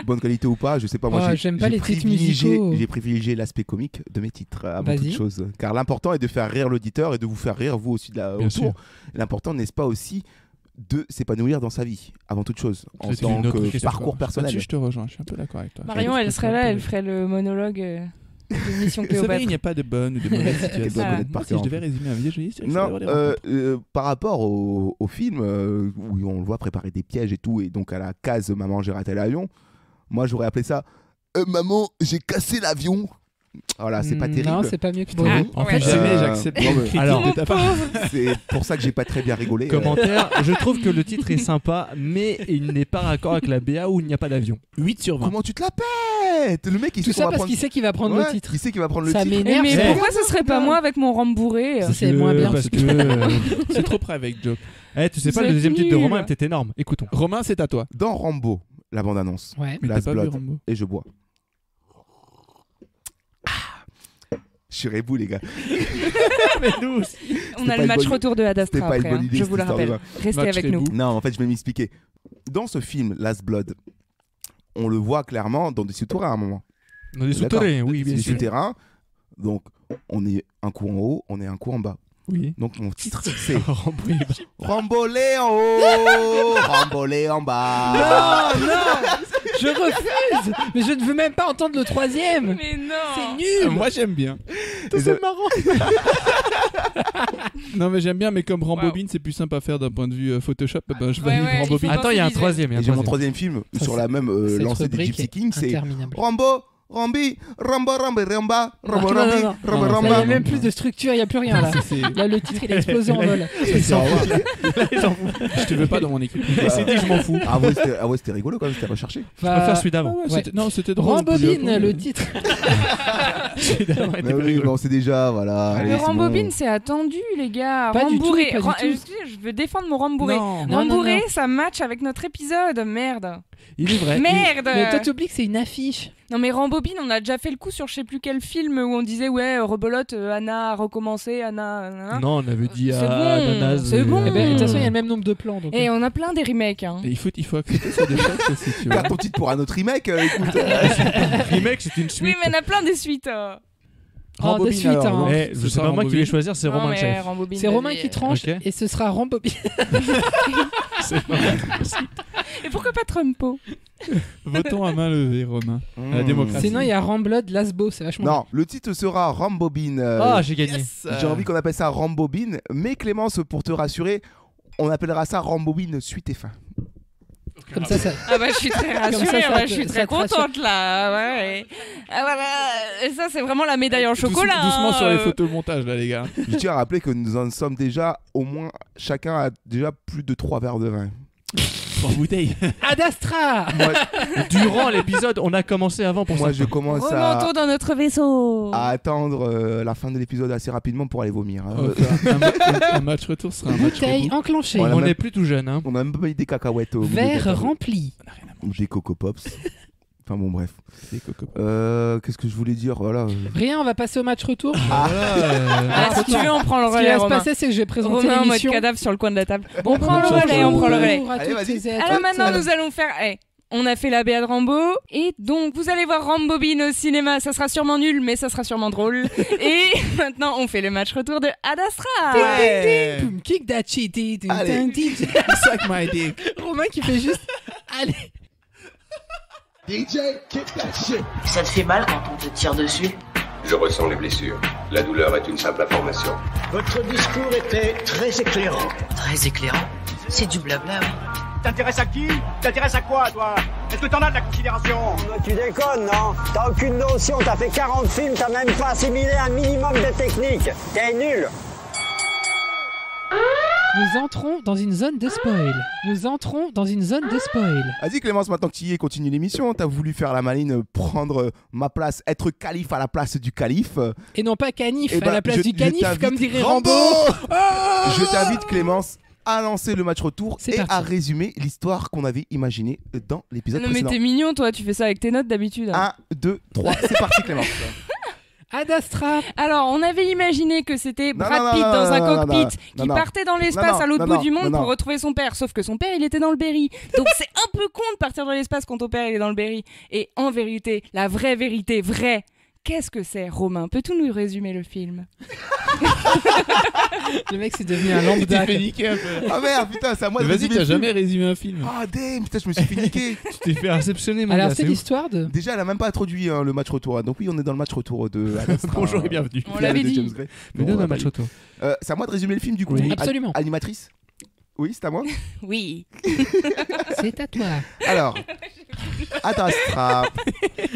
Bonne qualité ou pas, je sais pas. Moi, j'aime pas les titres musicaux. J'ai privilégié l'aspect comique de mes titres avant toute chose. Car l'important est de faire rire l'auditeur et de vous faire rire vous aussi autour. L'important, n'est-ce pas aussi de s'épanouir dans sa vie, avant toute chose, en tant que parcours personnel. Je te rejoins, je suis un peu d'accord avec toi. Marion, elle serait là, elle ferait le monologue de Mission Cléopâtre. Vous savez, il n'y a pas de bonne ou de mauvaise situation. Moi, si je devais résumer un vieux jeu, par rapport au film, où on le voit préparer des pièges et tout, et donc à la case « Maman, j'ai raté l'avion », moi j'aurais appelé ça « Maman, j'ai cassé l'avion ». Voilà, c'est pas terrible. Non, c'est pas mieux que Bruno. En fait, j'accepte une critique de ta part. C'est pour ça que j'ai pas très bien rigolé. Commentaire, je trouve que le titre est sympa, mais il n'est pas raccord avec la BA où il n'y a pas d'avion. 8 sur 20. Comment tu te la pètes? Le mec, il tout sait ça parce qu'il sait qu'il va prendre le titre. Il sait qu'il va prendre le ça titre. M'énerve. Mais pourquoi ce serait pas moi avec mon rembourré? C'est moins bien. Parce que c'est trop près avec joke. Tu sais pas, le deuxième titre de Romain est peut-être énorme. Écoutons. Romain, c'est à toi. Dans Rambo, la bande-annonce. Ouais. Mais Last t'as pas vu Blood, Rambo. et je bois. Je suis rebou, les gars. Mais nous aussi. On a le match retour de Ad Astra après, bonne idée, je vous le rappelle. Restez avec nous. Non, en fait, je vais m'expliquer. Dans ce film, Last Blood, on le voit clairement dans des souterrains à un moment. Dans des souterrains, oui, bien sûr. Des souterrains, donc on est un coup en haut, on est un coup en bas. Oui. Donc mon titre, c'est Rambolé en haut, Rambolé en bas. Non, je refuse. Mais je ne veux même pas entendre le troisième. Mais non. C'est nul. Moi, j'aime bien. C'est marrant. Non, mais j'aime bien, mais comme Rambobine, c'est plus simple à faire d'un point de vue Photoshop. Ben, je valide Rambobine. Attends, il y a un troisième. J'ai mon troisième film sur la même lancée des Gypsy Kings, c'est Rambo. Rambi, Ramba, Ramba, Ramba, Ramba, Non, Rambi, non, Ramba, Là, il n'y Ramba. a même plus de structure, il n'y a plus rien là. Là, le titre il a explosé en vol. Je te veux pas dans mon équipe. Il s'est dit, je m'en fous. Ah ouais, c'était rigolo quand même, c'était recherché. Je préfère celui d'avant. Non, c'était drôle. Rambobine, le titre. Mais oui, on sait déjà, voilà. Allez, Le c'est Rambobine, bon. c'est attendu, les gars. Pas du tout, Rembourré. pas du tout. Excusez, je veux défendre mon rembourré. Non. Rembourré, Non. ça match avec notre épisode. Merde. Il est vrai. Merde. Mais toi, tu oublies que c'est une affiche. Non, mais Rambobine, on a déjà fait le coup sur je sais plus quel film où on disait ouais, rebolote, Anna a recommencé, Anna. Non, on avait dit C'est à bon, Ananas. c'est bon. Eh ben, de toute façon, il y a le même nombre de plans. Donc... Et on a plein des remakes. Hein. Et il faut accepter ça déjà, si tu veux. Garde ton titre pour un autre remake, écoute. Remake, c'est une suite. Oui, mais il y en a plein des suites. Oh, de suite. alors, Hein. Eh, c'est pas moi qui vais choisir, c'est Non, Romain le mais chef. Rambobine, C'est Romain vas-y. qui tranche Ok. et ce sera Rambobine. Et pourquoi pas Trumpo? Votons à main levée, Romain. La démocratie. Sinon, il y a Ramblood, Lasbo, c'est vachement Non, le titre sera Rambobine. Ah, j'ai gagné. J'ai envie qu'on appelle ça Rambobine, mais Clémence, pour te rassurer, on appellera ça Rambobine suite et fin. Comme ça. Ah bah je suis très rassurée, ça je suis te- très ça te rassure. contente là. Ouais. Ah voilà, et ça c'est vraiment la médaille en chocolat. Doucement hein, sur les photomontages, là, les gars. Je tiens à rappeler que nous en sommes déjà au moins, chacun a déjà plus de 3 verres de vin. En bouteille. Ad Astra. Durant l'épisode, on a commencé avant pour Moi, ça. je commence Remontons dans notre vaisseau. à attendre la fin de l'épisode assez rapidement pour aller vomir. Hein. Un match retour sera un match Bouteille reboot. enclenchée. Voilà. On même- est plus tout jeune. Hein. On a même pas eu des cacahuètes au milieu de la Verre table. rempli. Ou des Coco Pops. Enfin bon, bref. Des Coco Pops. Qu'est-ce que je voulais dire, voilà. Rien, on va passer au match retour. Ah, si tu veux, on prend le Ce qui relais. va se Romain. passer, c'est que je vais présenter Romain en mode l'émission. cadavre sur le coin de la table. On prend le relais, on prend le relais. Bonjour à Allez, toutes vas-y. et à Alors tous. maintenant, nous allons faire. On a fait la BA de Rambo et donc vous allez voir Rambobine au cinéma. Ça sera sûrement nul, mais ça sera sûrement drôle. Et maintenant, on fait le match retour de Ad Astra. Ouais. Boom, kick that shit. Allez. Suck my dick. Romain qui fait juste. Allez. Ça te fait mal quand on te tire dessus? Je ressens les blessures. La douleur est une simple information. Votre discours était très éclairant. Très éclairant? C'est du blabla, oui. T'intéresses à qui? T'intéresses à quoi, toi? Est-ce que t'en as de la considération? Tu déconnes, non? T'as aucune notion, t'as fait 40 films, t'as même pas assimilé un minimum de technique. T'es nul. Nous entrons dans une zone de spoil. Nous entrons dans une zone de spoil. Vas-y Clémence, maintenant que tu y es, continue l'émission. T'as voulu faire la maline, prendre ma place, être calife à la place du calife. Et non pas canif Eh ben, à la place je- du je canif, t'invite- comme dirait Rambo. Rambo. Je t'invite Clémence à lancer le match retour C'est et parti. à résumer l'histoire qu'on avait imaginée dans l'épisode Non mais précédent. t'es mignon, toi. Tu fais ça avec tes notes d'habitude. 1, 2, 3, c'est parti Clémence. Ad Astra. Alors, on avait imaginé que c'était Non, Brad non, Pitt non, dans un non, non, cockpit non, qui non. partait dans l'espace Non, à l'autre non, bout du monde non, non. pour retrouver son père. Sauf que son père, il était dans le Berry. Donc c'est un peu con de partir dans l'espace quand ton père, il est dans le Berry. Et en vérité, la vraie vérité, vraie, qu'est-ce que c'est, Romain? Peux-tu nous résumer le film? Le mec, c'est devenu un lambda. Tu t'es fait niquer un peu. Ah merde, putain, c'est à moi de Vas-y, résumer t'as le film. jamais résumé un film. Ah damn, putain, je me suis fait niquer. Tu t'es fait réceptionner, mon Alors, gars. c'est ouf. l'histoire de. Déjà, elle a même pas introduit le match retour. Donc oui, on est dans le match retour de Ad Astra. Bonjour et bienvenue. On l'avait de dit. James Gray. Mais Non, donne on un l'a match pas dit. auto. C'est à moi de résumer le film du coup. Oui. Absolument. Animatrice. Oui, c'est à moi. Oui. C'est à toi. Alors, Ad Astra.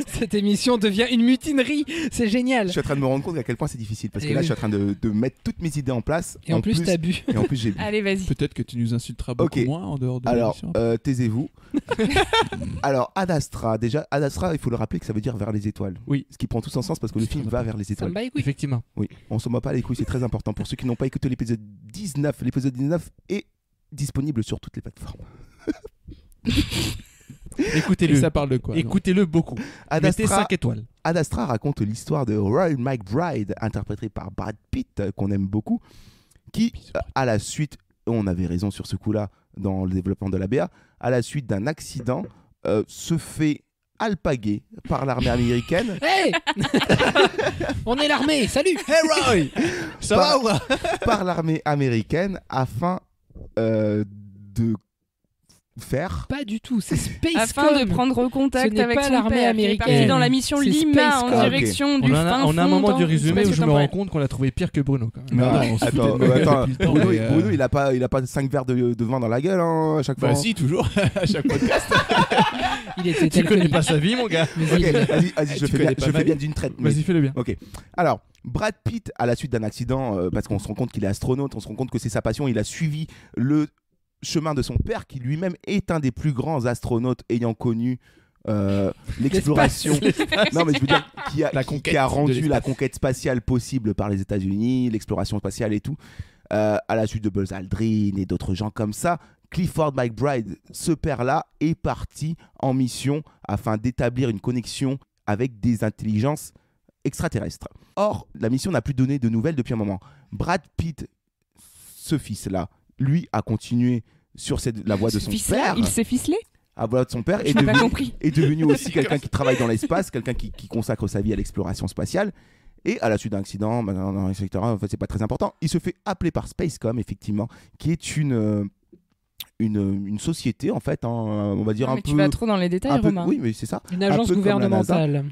Cette émission devient une mutinerie. C'est génial. Je suis en train de me rendre compte à quel point c'est difficile parce que Et là, oui. je suis en train de mettre toutes mes idées en place. Et en plus, t'as bu. Et en plus, j'ai bu. Allez, vas-y. Peut-être que tu nous insulteras beaucoup Ok. moins en dehors de Alors, l'émission. taisez-vous. Alors, Ad Astra. Déjà, Ad Astra, il faut le rappeler que ça veut dire vers les étoiles. Oui. Ce qui prend tout son sens parce que le film va vers les Ça me étoiles. bat les couilles. Effectivement. Oui, on s'en bat pas les couilles, c'est très important. Pour ceux qui n'ont pas écouté l'épisode 19 est disponible sur toutes les plateformes. Écoutez-le. Et ça parle de quoi? Écoutez-le beaucoup. Ad Mettez Astra, 5 étoiles. Ad Astra raconte l'histoire de Roy McBride, interprété par Brad Pitt, qu'on aime beaucoup, qui, à la suite, on avait raison sur ce coup-là dans le développement de la BA, à la suite d'un accident, se fait alpaguer par l'armée américaine. Hey. On est l'armée. Salut. Hey Roy. Ça va ou pas? Par l'armée américaine afin de faire. Pas du tout, c'est Space Afin de prendre contact avec pas son l'armée père, américaine. qui est parti dans la mission C'est Lima Space en Corps. direction du fin fond. On a un moment du résumé où je me rends temporel. compte qu'on l'a trouvé pire que Bruno. Quand même. Attends, Bruno, il a pas 5 verres de vin dans la gueule à chaque fois. Bah si, toujours, à chaque podcast. Il était Tu connais pas sa vie, mon gars. Ok, vas-y, je le fais bien d'une traite. Vas-y, fais-le bien. Ok. Alors, Brad Pitt, à la suite d'un accident, parce qu'on se rend compte qu'il est astronaute, on se rend compte que c'est sa passion, il a suivi le chemin de son père, qui lui-même est un des plus grands astronautes ayant connu l'exploration. Non, mais je veux dire, qui a rendu la conquête spatiale possible par les États-Unis, l'exploration spatiale et tout, à la suite de Buzz Aldrin et d'autres gens comme ça. Clifford McBride, ce père-là, est parti en mission afin d'établir une connexion avec des intelligences extraterrestres. Or, la mission n'a plus donné de nouvelles depuis un moment. Brad Pitt, ce fils-là, lui a continué sur la voie de son père. Il s'est ficelé à voie de son père est devenu aussi quelqu'un qui travaille dans l'espace, quelqu'un qui consacre sa vie à l'exploration spatiale. Et à la suite d'un accident, etc., en fait, c'est pas très important, il se fait appeler par Spacecom, effectivement, qui est une société, en fait, on va dire non, un mais peu... Tu vas trop dans les détails, Romain. Oui, mais c'est ça. Une agence gouvernementale.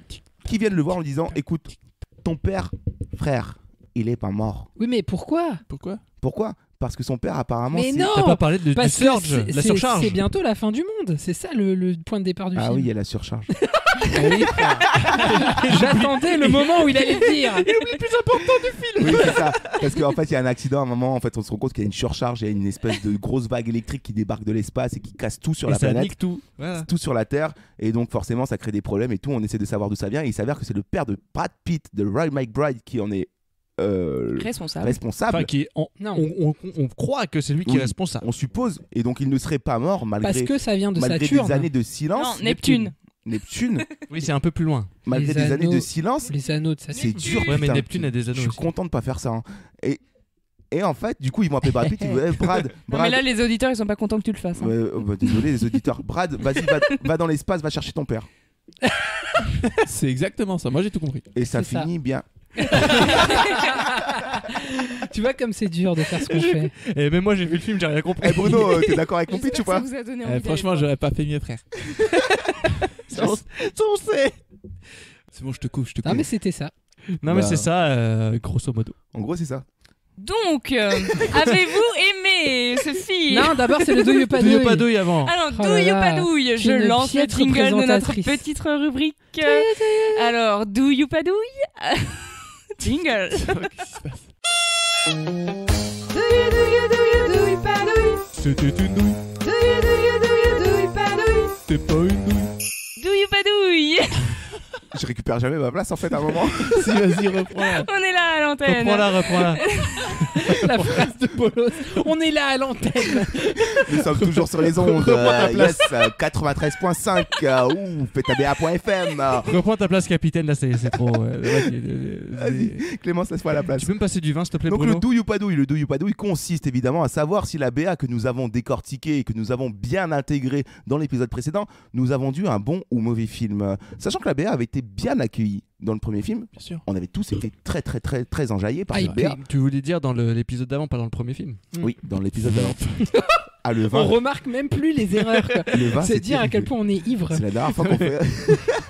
Qui viennent le voir en disant, écoute, ton père, frère, il est pas mort. Oui, mais pourquoi ? Pourquoi ? Parce que son père, apparemment... Mais non, t'as pas parlé du surge, la surcharge. C'est bientôt la fin du monde. C'est ça le point de départ du film. Ah oui, il y a la surcharge. J'attendais le moment où il allait le dire. Il oublie le plus important du film. Oui, c'est ça. Parce qu'en fait, il y a un accident à un moment. En fait, on se rend compte qu'il y a une surcharge. Il y a une espèce de grosse vague électrique qui débarque de l'espace et qui casse tout sur la planète. Nique tout. Voilà. Tout sur la Terre. Et donc, forcément, ça crée des problèmes et tout. On essaie de savoir d'où ça vient. Et il s'avère que c'est le père de Brad Pitt, de Roy McBride, qui en est responsable. Enfin, on croit que c'est lui qui est responsable. On suppose. Et donc, il ne serait pas mort malgré, parce que ça vient de malgré Saturne. Des années de silence. Non, Neptune. Oui, c'est un peu plus loin. Malgré des années de silence. Les anneaux de Saturne. C'est dur. Ouais, mais Neptune a des anneaux. Je suis content de pas faire ça. Hein. Et en fait, du coup, ils vont appeler Brad Pitt. Ils vont Brad. Non, mais là, les auditeurs, ils sont pas contents que tu le fasses. Hein. Désolé, les auditeurs. Brad, vas-y, va dans l'espace, va chercher ton père. C'est exactement ça. Moi, j'ai tout compris. Et ça finit bien. Tu vois comme c'est dur de faire ce qu'on fait. Et même moi j'ai vu le film, j'ai rien compris. Bruno, t'es d'accord avec mon pitch ou pas? Franchement, j'aurais pas fait mieux, frère. Ça on sait. C'est bon, je te couche. Non mais c'était ça. Non mais c'est ça, grosso modo. En gros c'est ça. Donc, avez-vous aimé ce film? Non, d'abord c'est le douille pas douille. Douille pas douille avant. Alors, douille pas douille, je lance le jingle de notre petite rubrique. Alors, douille ou pas douille? Jingle. Douille, douille, pas douille. C'était une douille. Douille, pas douille. T'es pas une douille. Douille ou pas douille? Je récupère jamais ma place en fait à un moment. Si, vas-y, reprends-la. On est là à l'antenne. Reprends-la. La phrase de Polos. On est là à l'antenne. Nous sommes toujours sur les ondes. Yes, 93.5 ou fetaBA.fm. Reprends ta place, capitaine. Là, c'est trop. Vas-y, Clémence, laisse-moi la place. Tu peux me passer du vin, s'il te plaît, Donc Bruno? le douille ou pas douille. Le douille ou pas douille consiste évidemment à savoir si la BA que nous avons décortiquée et que nous avons bien intégrée dans l'épisode précédent nous a vendu un bon ou mauvais film. Sachant que la BA avait été bien accueillie dans le premier film. Bien sûr. On avait tous été très enjaillés par cette BA. Tu voulais dire dans l'épisode d'avant, pas dans le premier film? Oui, dans l'épisode d'avant. Ah, le vin. On remarque même plus les erreurs. C'est dire à quel point on est ivre. C'est la dernière fois qu'on fait.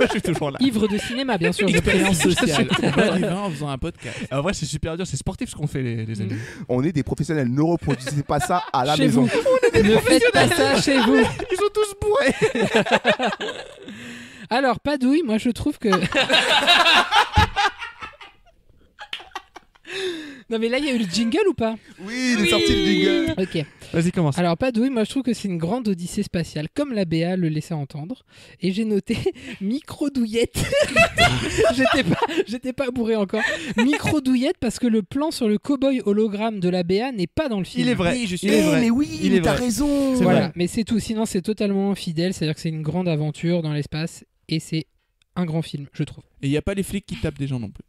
Je suis toujours là. Ivre de cinéma, bien sûr. Expérience sociale. On boit du vin en faisant un podcast. En vrai, c'est super dur. C'est sportif ce qu'on fait, les amis. On est des professionnels. Ne reproduisez pas ça à la chez maison. Vous. Ne faites pas ça chez vous. Ils sont tous bourrés. Alors, Padouille, moi je trouve que. Non mais là il y a eu le jingle ou pas? Oui, il est sorti le jingle. Ok. Vas-y, commence. Alors Padouille, moi je trouve que c'est une grande odyssée spatiale, comme la BA le laissait entendre. Et j'ai noté micro-douillette. J'étais pas bourré encore. Micro-douillette parce que le plan sur le cow-boy hologramme de la BA n'est pas dans le film. Il est vrai. Oui, mais oui, t'as raison. Voilà, vrai. mais c'est tout. Sinon c'est totalement fidèle, c'est-à-dire que c'est une grande aventure dans l'espace et c'est un grand film, je trouve. Et il n'y a pas les flics qui tapent des gens non plus.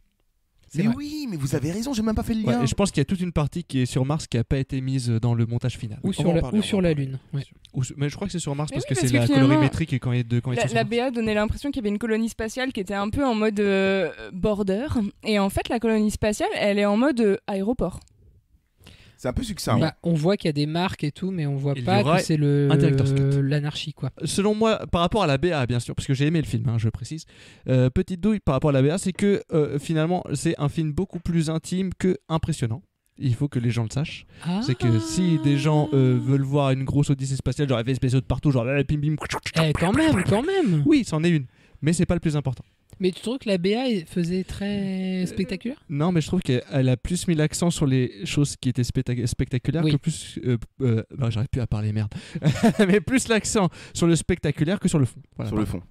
Mais oui, mais vous avez raison, j'ai même pas fait le lien. Ouais, et je pense qu'il y a toute une partie qui est sur Mars qui a pas été mise dans le montage final. Ou sur la Lune. Ouais. Mais je crois que c'est sur Mars Mais parce oui, que parce c'est que la finalement, colorimétrie quand il est La BA donnait l'impression qu'il y avait une colonie spatiale qui était un peu en mode border. Et en fait, la colonie spatiale, elle est en mode aéroport. C'est un peu succinct. Bah, on voit qu'il y a des marques et tout, mais on voit pas que c'est l'anarchie, quoi. Selon moi, par rapport à la BA, bien sûr, parce que j'ai aimé le film, je précise. Petite douille par rapport à la BA, c'est que finalement, c'est un film beaucoup plus intime que impressionnant. Il faut que les gens le sachent. C'est que si des gens veulent voir une grosse odyssée spatiale, genre effets spéciaux de partout, genre pim bim. Quand même. Oui, c'en est une. Mais c'est pas le plus important. Mais tu trouves que la BA faisait très spectaculaire ? Non, mais je trouve qu'elle a plus mis l'accent sur les choses qui étaient spectaculaires que plus... j'arrive plus à parler, merde. Mais plus l'accent sur le spectaculaire que sur le fond. Voilà, sur le fond.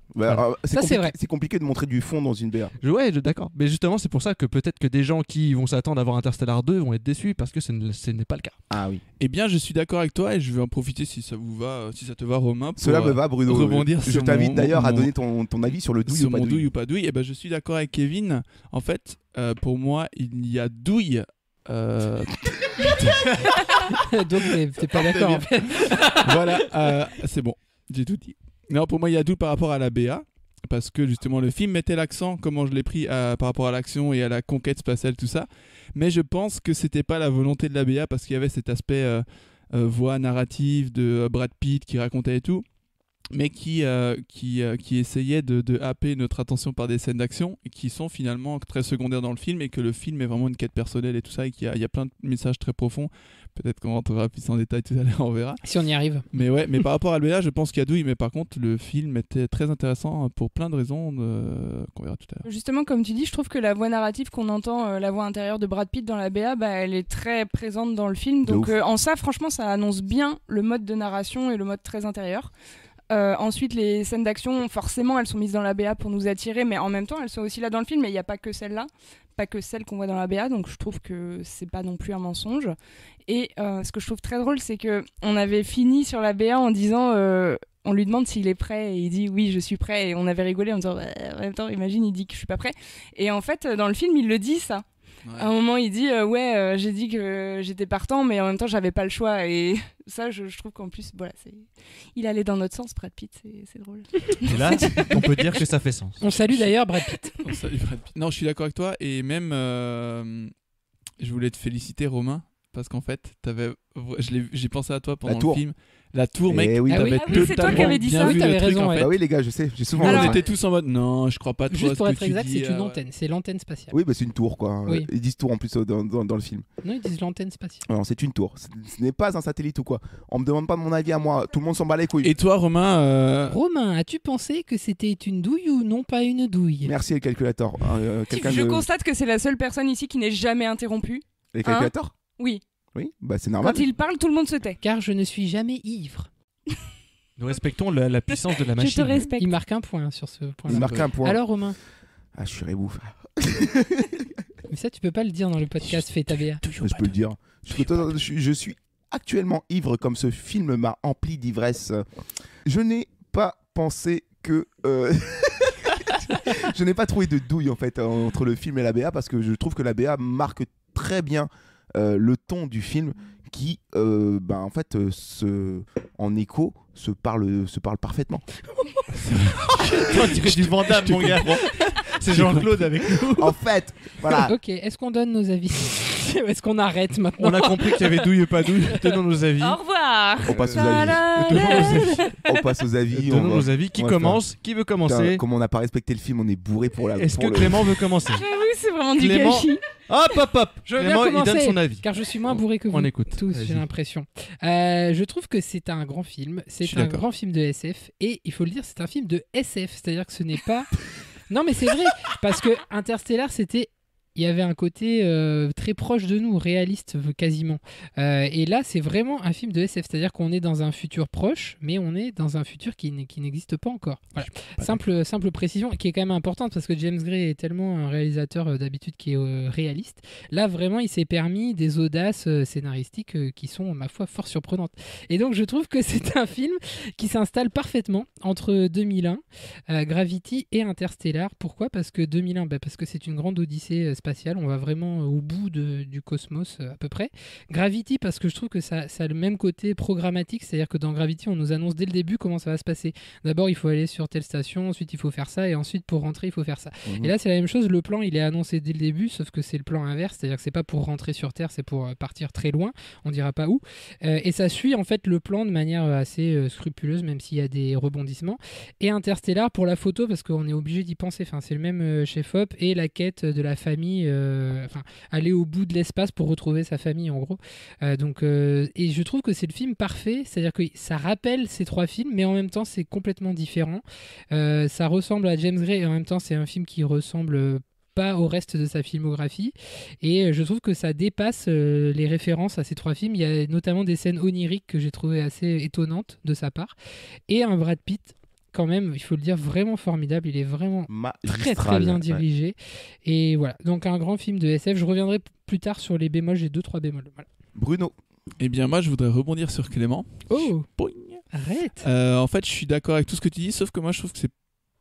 C'est compliqué de montrer du fond dans une BA. Ouais, d'accord. Mais justement, c'est pour ça que peut-être que des gens qui vont s'attendre à voir Interstellar 2 vont être déçus parce que ce n'est pas le cas. Ah oui. Eh bien, je suis d'accord avec toi et je vais en profiter si ça vous va, si ça te va, Romain. Cela me va, Bruno. Rebondir je t'invite d'ailleurs à donner ton avis sur le douille ou pas douille. Eh ben, je suis d'accord avec Kevin. En fait, pour moi, il y a douille. Donc t'es pas d'accord en fait. Voilà, c'est bon, j'ai tout dit. Non, pour moi, il y a douille par rapport à la BA. Parce que justement le film mettait l'accent, comment je l'ai pris par rapport à l'action et à la conquête spatiale, tout ça. Mais je pense que c'était pas la volonté de la BA parce qu'il y avait cet aspect voix narrative de Brad Pitt qui racontait et tout, mais qui essayait de happer notre attention par des scènes d'action et qui sont finalement très secondaires dans le film et que le film est vraiment une quête personnelle et tout ça et qu'il y a plein de messages très profonds. Peut-être qu'on rentrera plus en détail tout à l'heure, on verra. Si on y arrive. Mais ouais, mais par rapport à l'BA, je pense qu'il y a douille, mais par contre, le film était très intéressant pour plein de raisons qu'on verra tout à l'heure. Justement, comme tu dis, je trouve que la voix narrative qu'on entend, la voix intérieure de Brad Pitt dans la BA, elle est très présente dans le film. Donc en ça, franchement, ça annonce bien le mode de narration et le mode très intérieur. Ensuite, les scènes d'action, forcément, elles sont mises dans la BA pour nous attirer, mais en même temps, elles sont aussi là dans le film, mais il n'y a pas que celles-là, pas que celles qu'on voit dans la BA, donc je trouve que c'est pas non plus un mensonge. Et ce que je trouve très drôle, c'est qu'on avait fini sur la BA en disant... on lui demande s'il est prêt et il dit oui, je suis prêt, et on avait rigolé en disant en même temps, imagine, il dit que je suis pas prêt. Et en fait, dans le film, il le dit ça. Ouais. À un moment, il dit j'ai dit que j'étais partant, mais en même temps, j'avais pas le choix. Et ça, je trouve qu'en plus, voilà, il allait dans notre sens, Brad Pitt, c'est drôle. Et là, on peut dire que ça fait sens. On salue d'ailleurs Brad Pitt. On salue Brad Pitt. Non, je suis d'accord avec toi, et même, je voulais te féliciter, Romain, parce qu'en fait, j'ai pensé à toi pendant le film. La tour, mec, oui, c'est toi qui avais dit ça. Oui, t'avais raison. Bah oui, les gars, je sais, j'ai souvent. On était tous en mode non, je crois pas trop. Juste pour être exact, c'est une antenne, c'est l'antenne spatiale. Oui, bah c'est une tour, quoi. Oui. Ils disent tour en plus dans le film. Non, ils disent l'antenne spatiale. Non, c'est une tour. Ce n'est pas un satellite ou quoi. On me demande pas mon avis à moi. Tout le monde s'en bat les couilles. Et toi, Romain Romain, as-tu pensé que c'était une douille ou non pas une douille? Merci, le calculateur. Je constate que c'est la seule personne ici qui n'est jamais interrompue. Les calculateurs? Oui. Oui, bah c'est normal. Quand il parle, tout le monde se tait. Car je ne suis jamais ivre. Nous respectons la puissance de la machine. Je te respecte. Il marque un point sur ce point-là. Il marque un point. Alors, Romain? Ah, je suis rebouf. Mais ça, tu peux pas le dire dans le podcast Fais ta BA. Je peux le dire. Je suis actuellement ivre comme ce film m'a empli d'ivresse. Je n'ai pas pensé que... Je n'ai pas trouvé de douille en fait entre le film et la BA parce que je trouve que la BA marque très bien le ton du film qui en fait en écho se parle parfaitement. Toi, tu es du Vandame, mon gars. C'est Jean-Claude avec nous. En fait, voilà. Ok, est-ce qu'on donne nos avis? Est-ce qu'on arrête maintenant? On a compris qu'il y avait douille ou pas douille. Donnons nos avis. Au revoir. On passe aux avis. On passe aux avis. Donnons nos avis. Qui commence? Qui veut commencer? Putain, comme on n'a pas respecté le film, on est bourré pour la. Est-ce que Clément veut commencer? Oui, c'est vraiment du gâchis. Hop. Je veux Clément, bien commencer, il donne son avis. Car je suis moins bourré que vous. On écoute. Tous, j'ai l'impression. Je trouve que c'est un grand film. C'est un grand film de SF. Et il faut le dire, c'est un film de SF. C'est-à-dire que ce n'est pas... Non, mais c'est vrai. Parce que Interstellar, il y avait un côté très proche de nous, réaliste quasiment. Et là, c'est vraiment un film de SF, c'est-à-dire qu'on est dans un futur proche, mais on est dans un futur qui n'existe pas encore. Voilà. Simple précision, qui est quand même importante, parce que James Gray est tellement un réalisateur d'habitude qui est réaliste. Là, vraiment, il s'est permis des audaces scénaristiques qui sont, ma foi, fort surprenantes. Et donc, je trouve que c'est un film qui s'installe parfaitement entre 2001, Gravity et Interstellar. Pourquoi? Parce que 2001, parce que c'est une grande odyssée spatiale. On va vraiment au bout du cosmos à peu près. Gravity, parce que je trouve que ça a le même côté programmatique, c'est-à-dire que dans Gravity, on nous annonce dès le début comment ça va se passer. D'abord, il faut aller sur telle station, ensuite il faut faire ça, et ensuite pour rentrer, il faut faire ça. Et là, c'est la même chose. Le plan, il est annoncé dès le début, sauf que c'est le plan inverse, c'est-à-dire que c'est pas pour rentrer sur Terre, c'est pour partir très loin. On dira pas où. Et ça suit en fait le plan de manière assez scrupuleuse, même s'il y a des rebondissements. Et Interstellar pour la photo, parce qu'on est obligé d'y penser. Enfin, c'est le même chef-op, et la quête de la famille, aller au bout de l'espace pour retrouver sa famille en gros. Et je trouve que c'est le film parfait, c'est-à-dire que ça rappelle ces 3 films, mais en même temps c'est complètement différent. Ça ressemble à James Gray, et en même temps c'est un film qui ressemble pas au reste de sa filmographie, et je trouve que ça dépasse les références à ces 3 films. Il y a notamment des scènes oniriques que j'ai trouvées assez étonnantes de sa part, et un Brad Pitt quand même, il faut le dire, vraiment formidable. Il est vraiment très très bien dirigé. Ouais. Et voilà, donc un grand film de SF. Je reviendrai plus tard sur les bémols, j'ai 2-3 bémols. Voilà. Bruno. Eh bien moi je voudrais rebondir sur Clément. Oh arrête. En fait je suis d'accord avec tout ce que tu dis, sauf que moi je trouve que c'est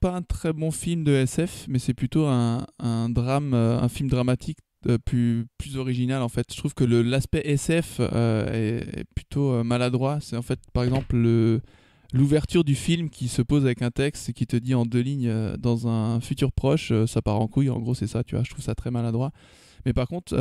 pas un très bon film de SF, mais c'est plutôt un drame, un film dramatique plus original en fait. Je trouve que l'aspect SF est plutôt maladroit. C'est en fait par exemple l'ouverture du film qui se pose avec un texte et qui te dit en 2 lignes dans un futur proche ça part en couille, en gros c'est ça, tu vois. Je trouve ça très maladroit, mais par contre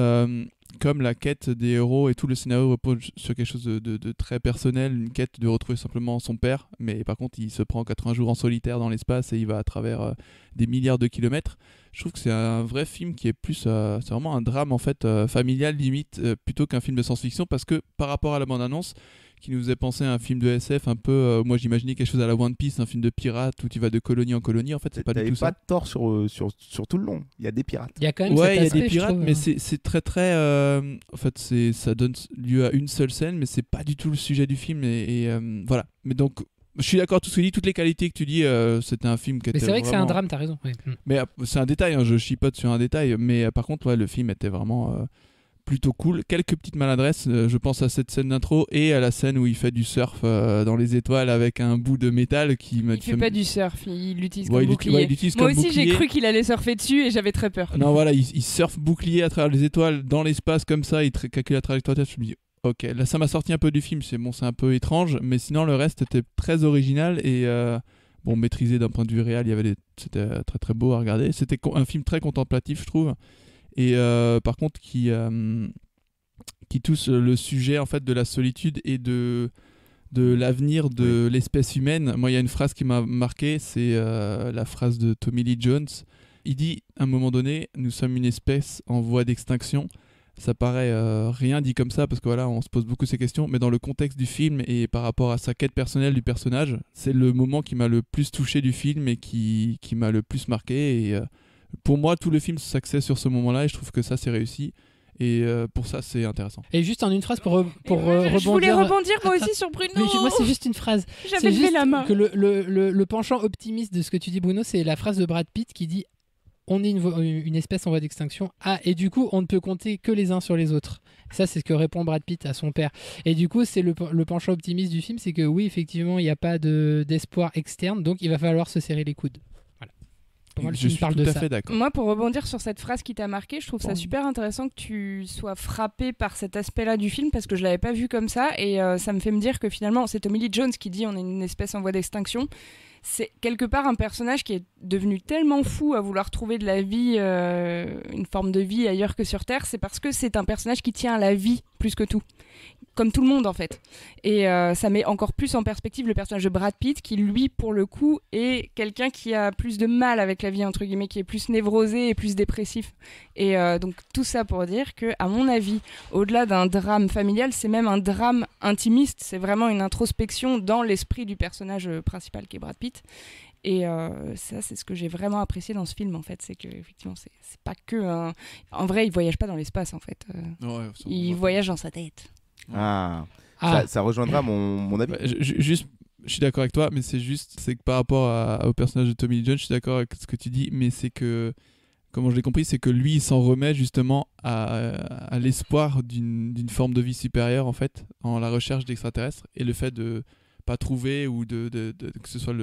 comme la quête des héros et tout le scénario repose sur quelque chose de très personnel, une quête de retrouver simplement son père, mais par contre il se prend 80 jours en solitaire dans l'espace et il va à travers des milliards de kilomètres. Je trouve que c'est un vrai film qui est plus c'est vraiment un drame en fait familial limite plutôt qu'un film de science-fiction, parce que par rapport à la bande-annonce qui nous faisait penser à un film de SF un peu, moi j'imaginais quelque chose à la One Piece, un film de pirate où tu vas de colonie en colonie. En fait c'est pas du tout ça. T'avais pas tort sur tout le long, il y a des pirates. Il y a quand même il y a des pirates, mais c'est très très en fait ça donne lieu à une seule scène, mais c'est pas du tout le sujet du film, et voilà. Mais donc je suis d'accord avec tout ce que tu dis, toutes les qualités que tu dis, c'était un film qui était. Mais c'est vrai que c'est un drame, t'as raison. Ouais. Mais c'est un détail, hein, je chipote sur un détail, mais par contre le film était vraiment plutôt cool. Quelques petites maladresses, je pense à cette scène d'intro et à la scène où il fait du surf dans les étoiles avec un bout de métal qui il fait pas du surf, il l'utilise comme bouclier. Moi aussi j'ai cru qu'il allait surfer dessus et j'avais très peur. Non voilà, il surfe bouclier à travers les étoiles dans l'espace comme ça, il calcule la trajectoire. Je me dis ok, là ça m'a sorti un peu du film, c'est un peu étrange, mais sinon le reste était très original et maîtrisé d'un point de vue réel. C'était très très beau à regarder. C'était un film très contemplatif, je trouve. Et par contre qui touche le sujet en fait de la solitude et de l'avenir de l'espèce humaine. Moi il y a une phrase qui m'a marqué, c'est la phrase de Tommy Lee Jones. Il dit à un moment donné, nous sommes une espèce en voie d'extinction. Ça paraît rien dit comme ça parce que voilà, on se pose beaucoup ces questions, mais dans le contexte du film et par rapport à sa quête personnelle du personnage, c'est le moment qui m'a le plus touché du film et qui m'a le plus marqué. Et pour moi, tout le film s'axait sur ce moment-là et je trouve que ça, c'est réussi. Et pour ça, c'est intéressant. Et juste en une phrase pour rebondir. Je voulais rebondir moi aussi sur Bruno. Mais moi, c'est juste une phrase. J'avais levé la main. Que le penchant optimiste de ce que tu dis, Bruno, c'est la phrase de Brad Pitt qui dit on est une espèce en voie d'extinction. Ah, et du coup, on ne peut compter que les uns sur les autres. Ça, c'est ce que répond Brad Pitt à son père. Et du coup, c'est le penchant optimiste du film, c'est que oui, effectivement, il n'y a pas d'espoir externe, donc il va falloir se serrer les coudes. Moi, je suis tout à fait d'accord. Moi, pour rebondir sur cette phrase qui t'a marqué, je trouve ça super intéressant que tu sois frappé par cet aspect-là du film parce que je l'avais pas vu comme ça et ça me fait me dire que finalement, c'est Tommy Lee Jones qui dit on est une espèce en voie d'extinction. C'est quelque part un personnage qui est devenu tellement fou à vouloir trouver de la vie, une forme de vie ailleurs que sur Terre, c'est parce que c'est un personnage qui tient à la vie plus que tout. Comme tout le monde en fait. Et ça met encore plus en perspective le personnage de Brad Pitt qui lui pour le coup est quelqu'un qui a plus de mal avec la vie entre guillemets, qui est plus névrosé et plus dépressif. Et donc tout ça pour dire que à mon avis, au-delà d'un drame familial, c'est même un drame intimiste, c'est vraiment une introspection dans l'esprit du personnage principal qui est Brad Pitt. Et ça c'est ce que j'ai vraiment apprécié dans ce film en fait, c'est que effectivement c'est pas que en vrai il voyage pas dans l'espace en fait, il voyage dans sa tête. Ça rejoindra mon avis. Juste, je suis d'accord avec toi, mais c'est que par rapport au personnage de Tommy Lee Jones, je suis d'accord avec ce que tu dis, mais c'est que, comment je l'ai compris, c'est que lui, il s'en remet justement à l'espoir d'une forme de vie supérieure, en fait, en la recherche d'extraterrestres, et le fait de pas trouver ou que ce soit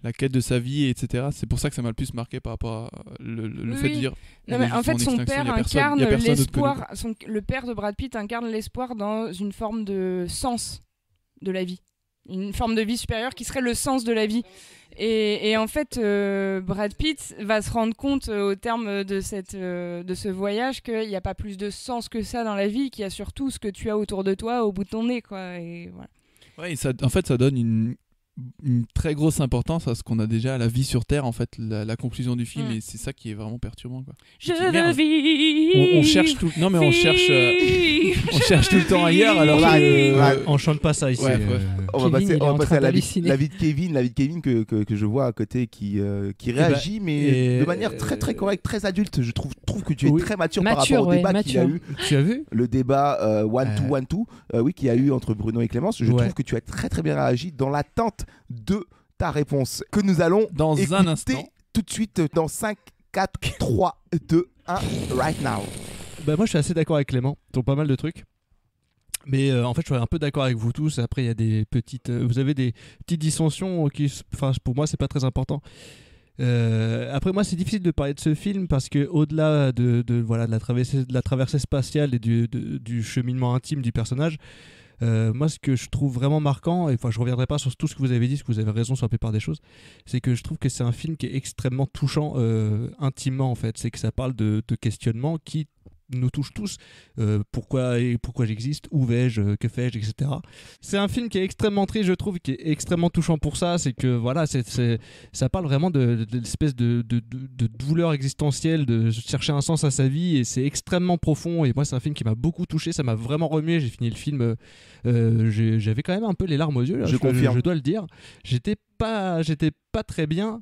la quête de sa vie, etc. C'est pour ça que ça m'a le plus marqué par rapport à le fait de dire. Non, mais en fait, son père incarne l'espoir. Le père de Brad Pitt incarne l'espoir dans une forme de sens de la vie, une forme de vie supérieure qui serait le sens de la vie. Et en fait, Brad Pitt va se rendre compte au terme de ce voyage qu'il n'y a pas plus de sens que ça dans la vie, qu'il y a surtout ce que tu as autour de toi au bout de ton nez, quoi. Et voilà. Ouais, et ça, en fait, ça donne une très grosse importance à ce qu'on a déjà à la vie sur Terre, en fait, la conclusion du film, et c'est ça qui est vraiment perturbant, quoi. Je veux vivre. On cherche tout. Non, mais on cherche tout le temps ailleurs. Alors on chante pas ça ici. Ouais, on va passer à la vie de Kevin que je vois à côté qui réagit, mais de manière très très correcte, très adulte. Je trouve que tu es très mature par rapport au débat qu'il y a eu. Tu as vu le débat one to oui, qu'il y a eu entre Bruno et Clémence. Je trouve que tu as très très bien réagi dans l'attente de ta réponse que nous allons dans un instant tout de suite dans 5, 4, 3, 2, 1 right now. Bah moi je suis assez d'accord avec Clément sur pas mal de trucs, mais en fait je suis un peu d'accord avec vous tous. Après il y a des petites vous avez des petites dissensions qui, enfin pour moi c'est pas très important. Après moi c'est difficile de parler de ce film parce que au-delà de la traversée spatiale et du cheminement intime du personnage, moi ce que je trouve vraiment marquant, et enfin je reviendrai pas sur tout ce que vous avez dit, parce que vous avez raison sur la plupart des choses, c'est que je trouve que c'est un film qui est extrêmement touchant intimement, en fait. C'est que ça parle de questionnements qui nous touchent tous. Pourquoi j'existe, où vais-je, que fais-je, etc. C'est un film qui est extrêmement triste, je trouve, qui est extrêmement touchant pour ça. C'est que voilà, ça parle vraiment de l'espèce de douleur existentielle, de chercher un sens à sa vie, et c'est extrêmement profond. Et moi c'est un film qui m'a beaucoup touché, ça m'a vraiment remué. J'ai fini le film, j'avais quand même un peu les larmes aux yeux là, je dois le dire. J'étais pas très bien,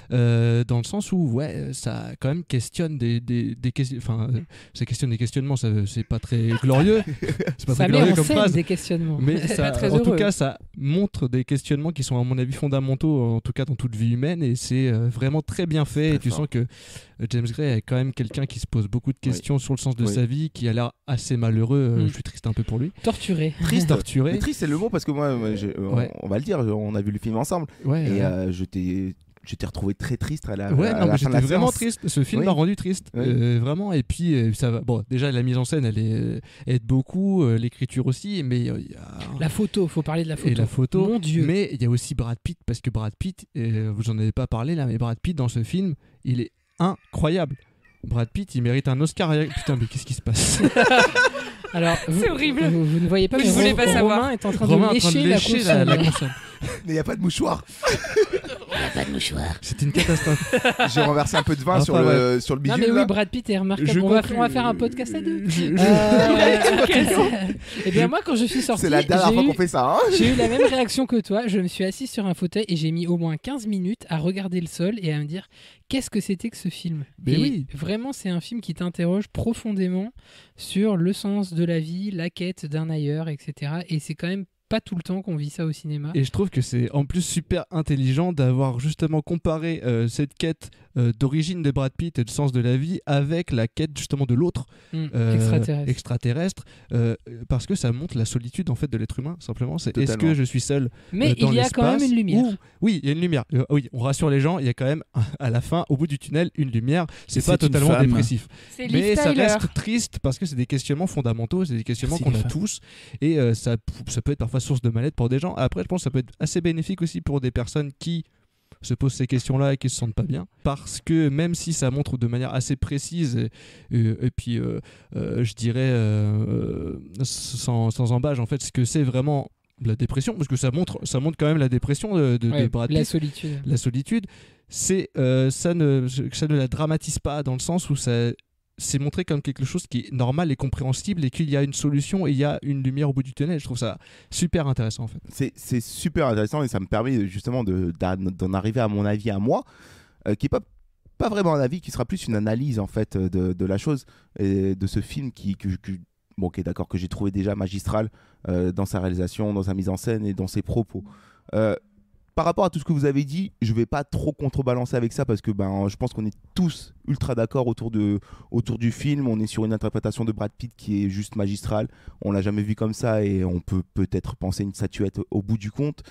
dans le sens où ça quand même questionne des questions, enfin ça questionne des questionnements, c'est pas très glorieux, c'est pas ça très glorieux comme scène phrase, des questionnements, mais ça, très en tout heureux. cas ça montre des questionnements qui sont à mon avis fondamentaux, en tout cas dans toute vie humaine, et c'est vraiment très bien fait, très et tu fort. Sens que James Gray est quand même quelqu'un qui se pose beaucoup de questions sur le sens de sa vie, qui a l'air assez malheureux. Je suis triste un peu pour lui, torturé. Mais triste c'est le mot, parce que moi on va le dire, on a vu le film ensemble, et je t'ai retrouvé très triste à la fin de la j'étais vraiment séance. triste. Ce film m'a rendu triste, vraiment. Et puis ça va. Bon, déjà la mise en scène, elle aide beaucoup, l'écriture aussi, mais la photo. Faut parler de la photo. Et la photo. Mon Dieu. Mais il y a aussi Brad Pitt, parce que Brad Pitt, vous en avez pas parlé là, mais Brad Pitt dans ce film, il est incroyable. Brad Pitt, il mérite un Oscar. Putain, mais qu'est-ce qui se passe? Alors, c'est horrible. Vous ne voyez pas, mais je voulais pas savoir. Romain est en train de lécher la console. Mais il n'y a pas de mouchoir. Il n'y a pas de mouchoir. C'est une catastrophe. J'ai renversé un peu de vin sur le bidule. Non mais oui, là. Brad Pitt est remarquable. On va faire un podcast à deux. Et bien moi, quand je suis sorti, c'est la dernière fois qu'on fait ça. J'ai eu la même réaction que toi. Je me suis assis sur un fauteuil et j'ai mis au moins 15 minutes à regarder le sol et à me dire qu'est-ce que c'était que ce film. Mais oui. Vraiment, c'est un film qui t'interroge profondément sur le sens de la vie, la quête d'un ailleurs, etc. Et c'est quand même pas tout le temps qu'on vit ça au cinéma. Et je trouve que c'est en plus super intelligent d'avoir justement comparé cette quête d'origine de Brad Pitt et de sens de la vie avec la quête justement de l'autre extraterrestre, parce que ça montre la solitude en fait de l'être humain, simplement. C'est est-ce que je suis seul mais dans il y a quand même une lumière. Oui, il y a une lumière. Oui, on rassure les gens, il y a quand même à la fin, au bout du tunnel, une lumière. C'est pas totalement dépressif. Mais ça reste triste parce que c'est des questionnements fondamentaux, c'est des questionnements qu'on a tous, et ça peut être parfois source de mal-être pour des gens. Après, je pense que ça peut être assez bénéfique aussi pour des personnes qui se posent ces questions-là et qui se sentent pas bien, parce que même si ça montre de manière assez précise et puis je dirais sans embâche en fait ce que c'est vraiment la dépression, parce que ça montre quand même la dépression de Brad Pitt, la solitude, c'est ça ne la dramatise pas, dans le sens où c'est montré comme quelque chose qui est normal et compréhensible, et qu'il y a une solution et il y a une lumière au bout du tunnel. Je trouve ça super intéressant en fait. C'est super intéressant, et ça me permet justement d'en arriver à mon avis à moi, qui est pas vraiment un avis, qui sera plus une analyse en fait de la chose, et de ce film qui est d'accord, que j'ai trouvé déjà magistral dans sa réalisation, dans sa mise en scène et dans ses propos. Par rapport à tout ce que vous avez dit, je vais pas trop contrebalancer avec ça, parce que je pense qu'on est tous ultra d'accord autour du film. On est sur une interprétation de Brad Pitt qui est juste magistrale. On l'a jamais vu comme ça, et on peut peut-être penser une statuette au bout du compte.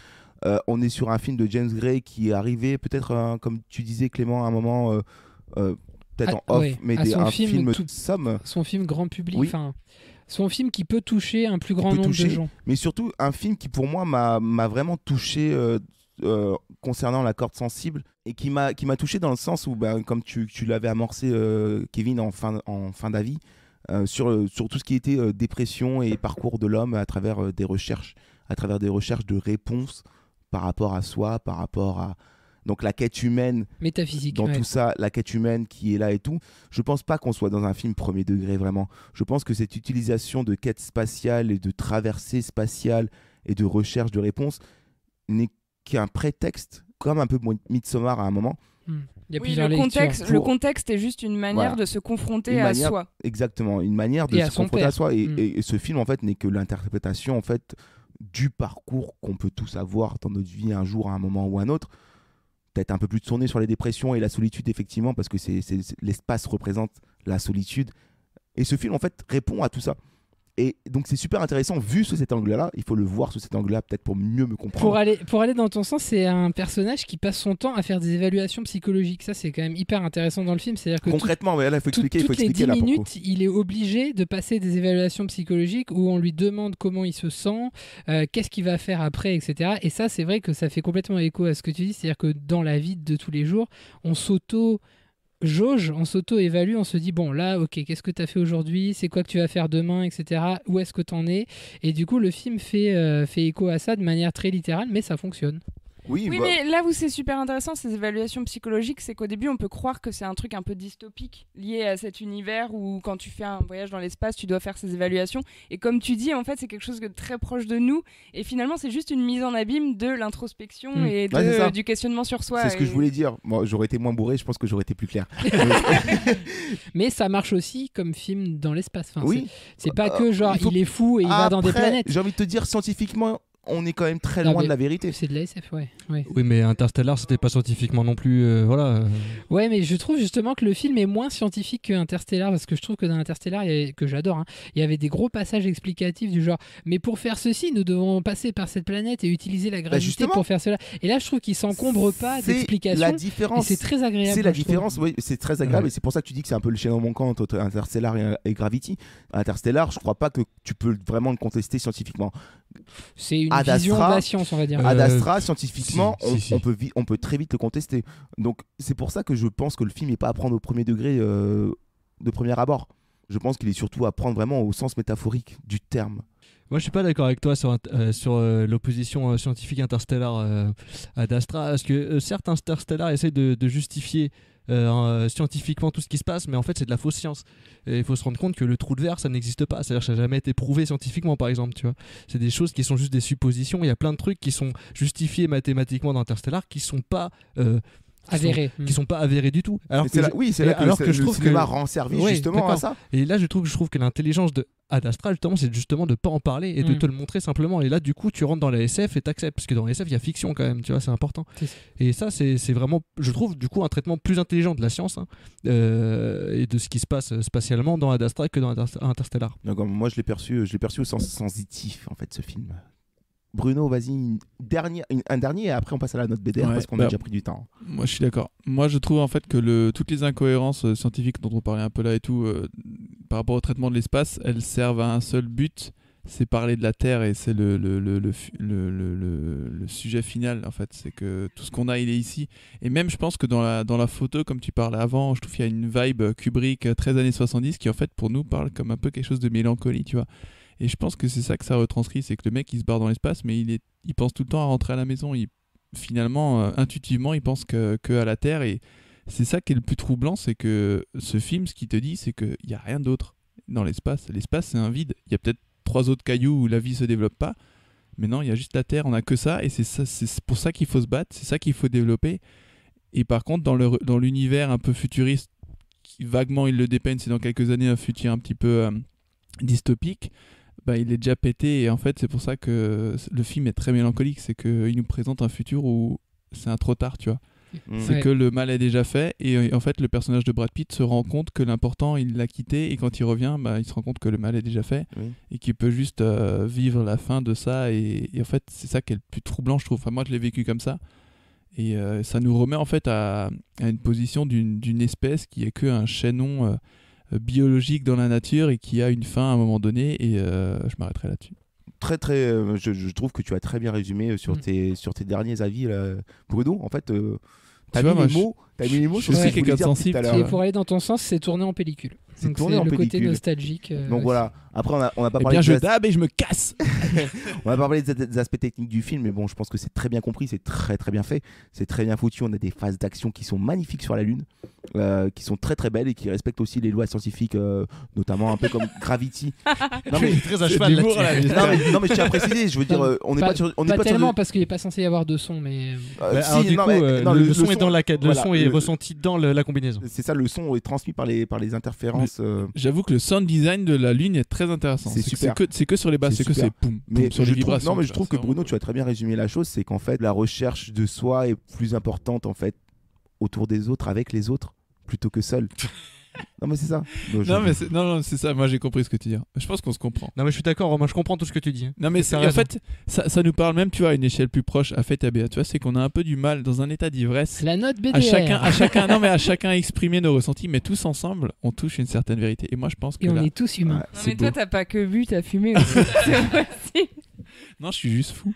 On est sur un film de James Gray qui est arrivé peut-être, comme tu disais Clément, à un moment, peut-être en off, mais un film somme. Son film grand public, son film qui peut toucher un plus grand nombre de gens. Mais surtout un film qui pour moi m'a vraiment touché concernant la corde sensible et qui m'a touché dans le sens où, comme tu l'avais amorcé Kevin en fin d'avis, sur tout ce qui était dépression et parcours de l'homme à travers des recherches de réponses par rapport à soi, par rapport à donc la quête humaine, métaphysique dans tout ça, la quête humaine qui est là et tout. Je pense pas qu'on soit dans un film premier degré vraiment. Je pense que cette utilisation de quête spatiale et de traversée spatiale et de recherche de réponses n'est qu'un prétexte, comme un peu Midsommar à un moment. Le contexte est juste une manière de se confronter à soi. Exactement, une manière de se confronter à soi. Et ce film en fait n'est que l'interprétation en fait du parcours qu'on peut tous avoir dans notre vie un jour, à un moment ou un autre. Peut-être un peu plus tourné sur les dépressions et la solitude, effectivement, parce que l'espace représente la solitude. Et ce film, en fait, répond à tout ça. Et donc, c'est super intéressant, vu sous cet angle-là. Il faut le voir sous cet angle-là, peut-être pour mieux me comprendre. Pour aller dans ton sens, c'est un personnage qui passe son temps à faire des évaluations psychologiques. Ça, c'est quand même hyper intéressant dans le film. C'est-à-dire que concrètement, mais là, il faut expliquer. Toutes les 10 minutes, il est obligé de passer des évaluations psychologiques où on lui demande comment il se sent, qu'est-ce qu'il va faire après, etc. Et ça, c'est vrai que ça fait complètement écho à ce que tu dis. C'est-à-dire que dans la vie de tous les jours, on s'auto-jauge, on s'auto-évalue, on se dit bon là ok, qu'est-ce que tu as fait aujourd'hui, c'est quoi que tu vas faire demain, etc. Où est-ce que tu en es? Et du coup le film fait écho à ça de manière très littérale, mais ça fonctionne. Oui, mais là où c'est super intéressant, ces évaluations psychologiques, c'est qu'au début, on peut croire que c'est un truc un peu dystopique, lié à cet univers où quand tu fais un voyage dans l'espace, tu dois faire ces évaluations. Et comme tu dis, en fait, c'est quelque chose de très proche de nous. Et finalement, c'est juste une mise en abîme de l'introspection et du questionnement sur soi. C'est ce que je voulais dire. Moi, j'aurais été moins bourré, je pense que j'aurais été plus clair. Mais ça marche aussi comme film dans l'espace. Enfin, c'est pas que genre, il est fou et il va dans des planètes. J'ai envie de te dire, scientifiquement, on est quand même très loin de la vérité. C'est de la SF, ouais. Oui, mais Interstellar, c'était pas scientifiquement non plus, voilà. Ouais, mais je trouve justement que le film est moins scientifique que Interstellar, parce que je trouve que dans Interstellar, que j'adore, hein, il y avait des gros passages explicatifs du genre, mais pour faire ceci, nous devons passer par cette planète et utiliser la gravité pour faire cela. Et là, je trouve qu'il s'encombre pas d'explications. La différence. Et c'est très agréable. C'est la différence, oui, c'est très agréable, et c'est pour ça que tu dis que c'est un peu le chaînon manquant entre Interstellar et Gravity. Interstellar, je crois pas que tu peux vraiment le contester scientifiquement. C'est une vision de la science, on va dire. Ad Astra, scientifiquement, on peut très vite le contester. Donc c'est pour ça que je pense que le film n'est pas à prendre au premier degré de premier abord. Je pense qu'il est surtout à prendre vraiment au sens métaphorique du terme. Moi, je suis pas d'accord avec toi sur l'opposition scientifique Interstellar à Ad Astra, parce que certes, Interstellar essaie de justifier scientifiquement tout ce qui se passe, mais en fait c'est de la fausse science. Et il faut se rendre compte que le trou de verre, ça n'existe pas, c'est-à-dire que ça n'a jamais été prouvé scientifiquement, par exemple, tu vois. C'est des choses qui sont juste des suppositions. Il y a plein de trucs qui sont justifiés mathématiquement dans Interstellar qui sont pas avérés, qui sont pas avérés du tout. Alors c'est là que je trouve que le cinéma rend service justement à ça. Et là je trouve que l'intelligence de Ad Astra, justement, c'est justement de pas en parler et de te le montrer simplement. Et là du coup tu rentres dans la SF et t'acceptes, parce que dans la SF il y a fiction quand même, tu vois, c'est important. Et ça c'est vraiment, je trouve, du coup un traitement plus intelligent de la science, hein, et de ce qui se passe spatialement dans Ad Astra que dans Interstellar. Donc, moi je l'ai perçu au sens sensitif en fait, ce film. Bruno, vas-y, un dernier et après on passe à la note BDR parce qu'on a déjà pris du temps. Moi je suis d'accord. Moi je trouve en fait que toutes les incohérences scientifiques dont on parlait un peu là et tout, par rapport au traitement de l'espace, elles servent à un seul but, c'est parler de la Terre, et c'est le sujet final en fait. C'est que tout ce qu'on a, il est ici. Et même je pense que dans la photo, comme tu parlais avant, je trouve qu'il y a une vibe Kubrick 13 années 70 qui en fait pour nous parle comme un peu quelque chose de mélancolie, tu vois. Et je pense que c'est ça que ça retranscrit, c'est que le mec il se barre dans l'espace, mais il pense tout le temps à rentrer à la maison. Finalement, intuitivement, il pense que à la Terre. Et c'est ça qui est le plus troublant, c'est que ce film, ce qu'il te dit, c'est qu'il n'y a rien d'autre dans l'espace. L'espace, c'est un vide. Il y a peut-être 3 autres cailloux où la vie se développe pas, mais non, il y a juste la Terre, on n'a que ça. Et c'est pour ça qu'il faut se battre, c'est ça qu'il faut développer. Et par contre, dans l'univers un peu futuriste, vaguement il le dépeigne, c'est dans quelques années un futur un petit peu dystopique. Il est déjà pété, et en fait c'est pour ça que le film est très mélancolique, c'est qu'il nous présente un futur où c'est un trop tard, tu vois. C'est que le mal est déjà fait et en fait le personnage de Brad Pitt se rend compte que l'important il l'a quitté et quand il revient il se rend compte que le mal est déjà fait et qu'il peut juste vivre la fin de ça et en fait c'est ça qui est le plus troublant je trouve. Enfin, moi je l'ai vécu comme ça et ça nous remet en fait à une position d'une espèce qui est qu'un chaînon biologique dans la nature et qui a une fin à un moment donné et je m'arrêterai là-dessus. Très je trouve que tu as très bien résumé sur tes derniers avis là. Bruno en fait t'as mis les mots sur ce que je voulais dire tout à l'heure. Et pour aller dans ton sens c'est tourné en pellicule. C'est tourné en pellicule. Côté nostalgique. Donc voilà. Après, on a pas parlé. Bien, je dab et je me casse. On a pas parlé des aspects techniques du film, mais bon, je pense que c'est très bien compris, c'est très très bien fait, c'est très bien foutu. On a des phases d'action qui sont magnifiques sur la Lune, qui sont très très belles et qui respectent aussi les lois scientifiques, notamment un peu comme Gravity. Non mais très à cheval là-dessus. Non mais je tiens à préciser, je veux dire, on n'est pas sur. Pas tellement parce qu'il est pas censé y avoir de son, mais. Le son est dans le son est ressenti dans la combinaison. C'est ça, le son est transmis par les interférences. J'avoue que le sound design de la Lune est très intéressant. C'est super. C'est que sur les basses, c'est que c'est poum, mais sur les vibrations. Non, mais je trouve que Bruno, tu as très bien résumé la chose. C'est qu'en fait, la recherche de soi est plus importante en fait autour des autres, avec les autres, plutôt que seul. Non mais c'est ça. Non, c'est ça. Moi j'ai compris ce que tu dis. Je pense qu'on se comprend. Non mais je suis d'accord. Moi je comprends tout ce que tu dis. Non mais en fait, ça nous parle même, tu vois, à une échelle plus proche. À fait, tu vois, c'est qu'on a un peu du mal dans un état d'ivresse. La note BDR. À chacun exprimer nos ressentis, mais tous ensemble, on touche une certaine vérité. Et moi je pense que on est tous humains. Non mais toi t'as pas que bu, t'as fumé aussi. C'est non, je suis juste fou.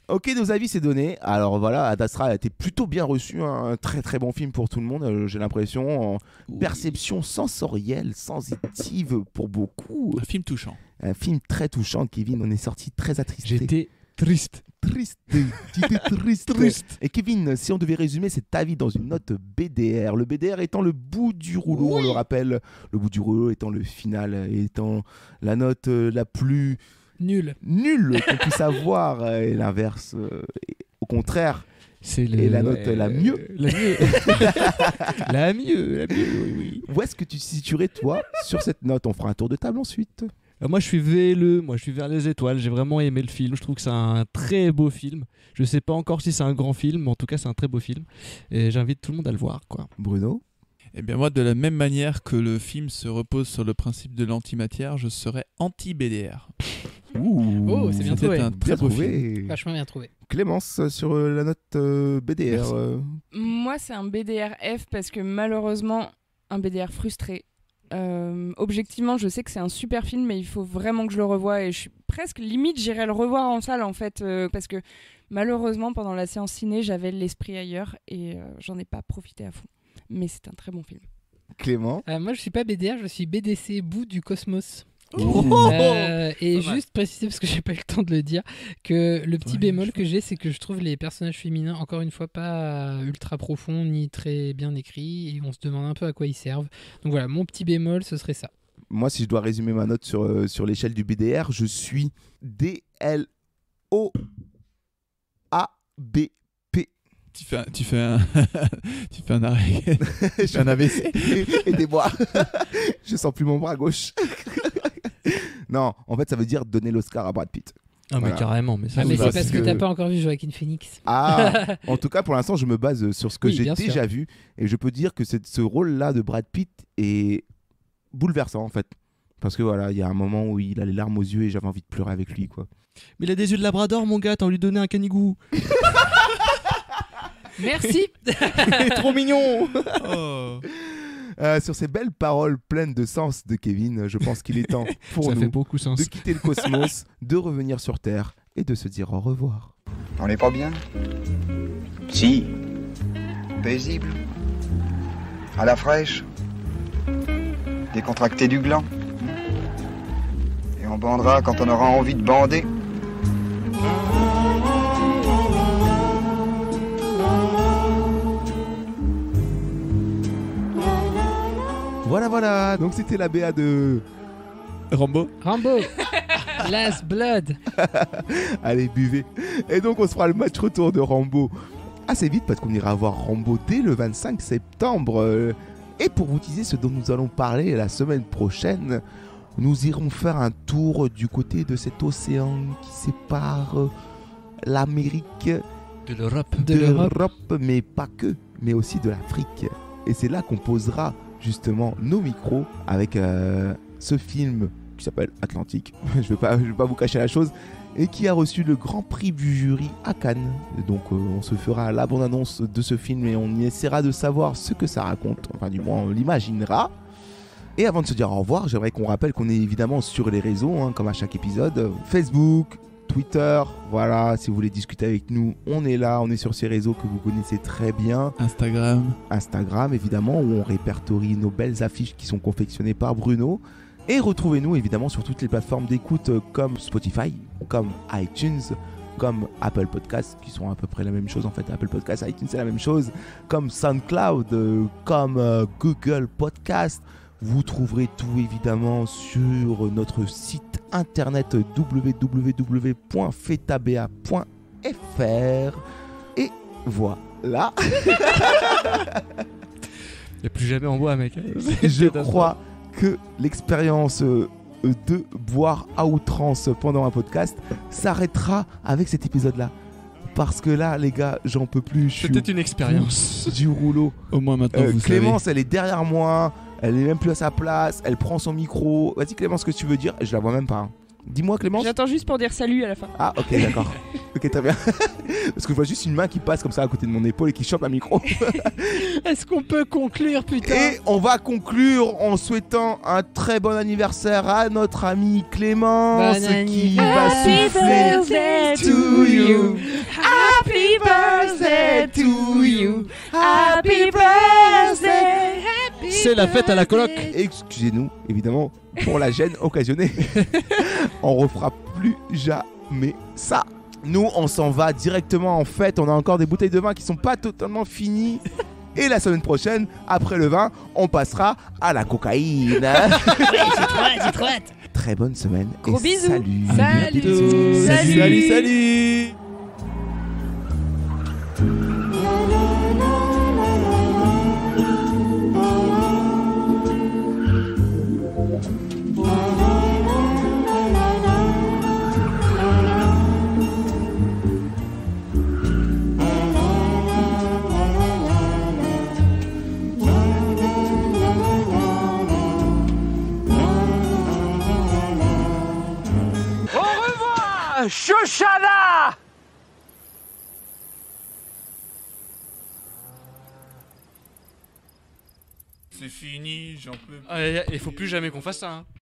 Ok, nos avis c'est donné. Alors voilà, Ad Astra a été plutôt bien reçu, un très très bon film pour tout le monde, j'ai l'impression. Perception sensorielle, sensitive pour beaucoup. Un film touchant. Un film très touchant, Kevin, on est sorti très attristé. J'étais triste. Tu étais triste. Et Kevin, si on devait résumer cet avis dans une note BDR, le BDR étant le bout du rouleau, on le rappelle, le bout du rouleau étant le final, étant la note la plus... Nul qu'on puisse avoir et l'inverse au contraire c'est la note la mieux la mieux oui. Où est-ce que tu te situerais toi sur cette note? On fera un tour de table ensuite. Moi je suis VLE, moi je suis vers les étoiles, j'ai vraiment aimé le film, je trouve que c'est un très beau film. Je sais pas encore si c'est un grand film, mais en tout cas c'est un très beau film et j'invite tout le monde à le voir quoi. Bruno? Eh bien moi, de la même manière que le film se repose sur le principe de l'antimatière, je serais anti-BDR. Oh, c'est bien trouvé. Un très beau film. Vachement bien trouvé. Clémence, sur la note BDR. Moi, c'est un BDR F parce que malheureusement, un BDR frustré. Objectivement, je sais que c'est un super film, mais il faut vraiment que je le revoie et je suis presque limite, j'irai le revoir en salle en fait, parce que malheureusement, pendant la séance ciné, j'avais l'esprit ailleurs et j'en ai pas profité à fond. Mais c'est un très bon film. Clément? Moi je suis pas BDR, je suis BDC, bout du cosmos. Et juste préciser, parce que j'ai pas eu le temps de le dire, que le petit bémol que j'ai, c'est que je trouve les personnages féminins, encore une fois, pas ultra profonds ni très bien écrits, et on se demande un peu à quoi ils servent. Donc voilà, mon petit bémol, ce serait ça. Moi, si je dois résumer ma note sur l'échelle du BDR, je suis DLOAB. Tu fais un arrêt. Tu fais un AVC. Aidez-moi. Je sens plus mon bras gauche. Non, en fait, ça veut dire donner l'Oscar à Brad Pitt. Ah, mais carrément. Mais, mais c'est parce que t'as pas encore vu Joaquin Phoenix. Ah, en tout cas, pour l'instant, je me base sur ce que j'ai déjà vu. Et je peux dire que ce rôle-là de Brad Pitt est bouleversant, en fait. Parce que voilà, il y a un moment où il a les larmes aux yeux et j'avais envie de pleurer avec lui, quoi. Mais il a des yeux de labrador, mon gars, t'as lui donné un canigou. Merci. Trop mignon. Sur ces belles paroles pleines de sens de Kevin, je pense qu'il est temps pour nous de quitter le cosmos, de revenir sur Terre et de se dire au revoir. On n'est pas bien? Si. Paisible. À la fraîche. Décontracté du gland. Et on bandera quand on aura envie de bander. Voilà, donc c'était la BA de Rambo. Last Blood. Allez, buvez. Et donc on se fera le match retour de Rambo assez vite parce qu'on ira voir Rambo dès le 25 septembre. Et pour vous teaser ce dont nous allons parler la semaine prochaine, nous irons faire un tour du côté de cet océan qui sépare l'Amérique De l'Europe. De l'Europe, mais pas que, mais aussi de l'Afrique. Et c'est là qu'on posera justement nos micros avec ce film qui s'appelle Atlantique. Je vais pas vous cacher la chose. Et qui a reçu le grand prix du jury à Cannes. Donc on se fera la bande-annonce de ce film et on y essaiera de savoir ce que ça raconte. Enfin du moins on l'imaginera. Et avant de se dire au revoir, j'aimerais qu'on rappelle qu'on est évidemment sur les réseaux, hein, comme à chaque épisode. Facebook, Twitter, voilà, si vous voulez discuter avec nous, on est là, on est sur ces réseaux que vous connaissez très bien. Instagram évidemment, où on répertorie nos belles affiches qui sont confectionnées par Bruno. Et retrouvez-nous évidemment sur toutes les plateformes d'écoute comme Spotify, comme iTunes, comme Apple Podcasts, qui sont à peu près la même chose en fait. Apple Podcasts, iTunes c'est la même chose, comme SoundCloud, comme Google Podcasts. Vous trouverez tout évidemment sur notre site internet www.fetabea.fr. Et voilà. Et plus jamais en bois, mec. Je crois que l'expérience de boire à outrance pendant un podcast s'arrêtera avec cet épisode-là. Parce que là, les gars, j'en peux plus. C'était une expérience. Du rouleau. Au moins maintenant, vous Clémence, savez. elle est derrière moi. Elle est même plus à sa place. Elle prend son micro. Vas-y, Clémence, ce que tu veux dire. Je la vois même pas. Hein. Dis-moi, Clémence. J'attends juste pour dire salut à la fin. Ah, ok, d'accord. Ok, très bien. Parce que je vois juste une main qui passe comme ça à côté de mon épaule et qui chope un micro. Est-ce qu'on peut conclure, putain? Et on va conclure en souhaitant un très bon anniversaire à notre ami Clémence qui va souffler to you. Happy birthday to you. Happy birthday. C'est la fête à la coloc. Excusez-nous, évidemment, pour la gêne occasionnée. On refera plus jamais ça. Nous, on s'en va directement en fête. On a encore des bouteilles de vin qui sont pas totalement finies. Et la semaine prochaine, après le vin, on passera à la cocaïne. Ouais, j'ai trop hâte. Très bonne semaine. Gros et bisous. Salut. Salut. Shoshana! C'est fini, j'en peux plus. Il faut plus jamais qu'on fasse ça. Hein.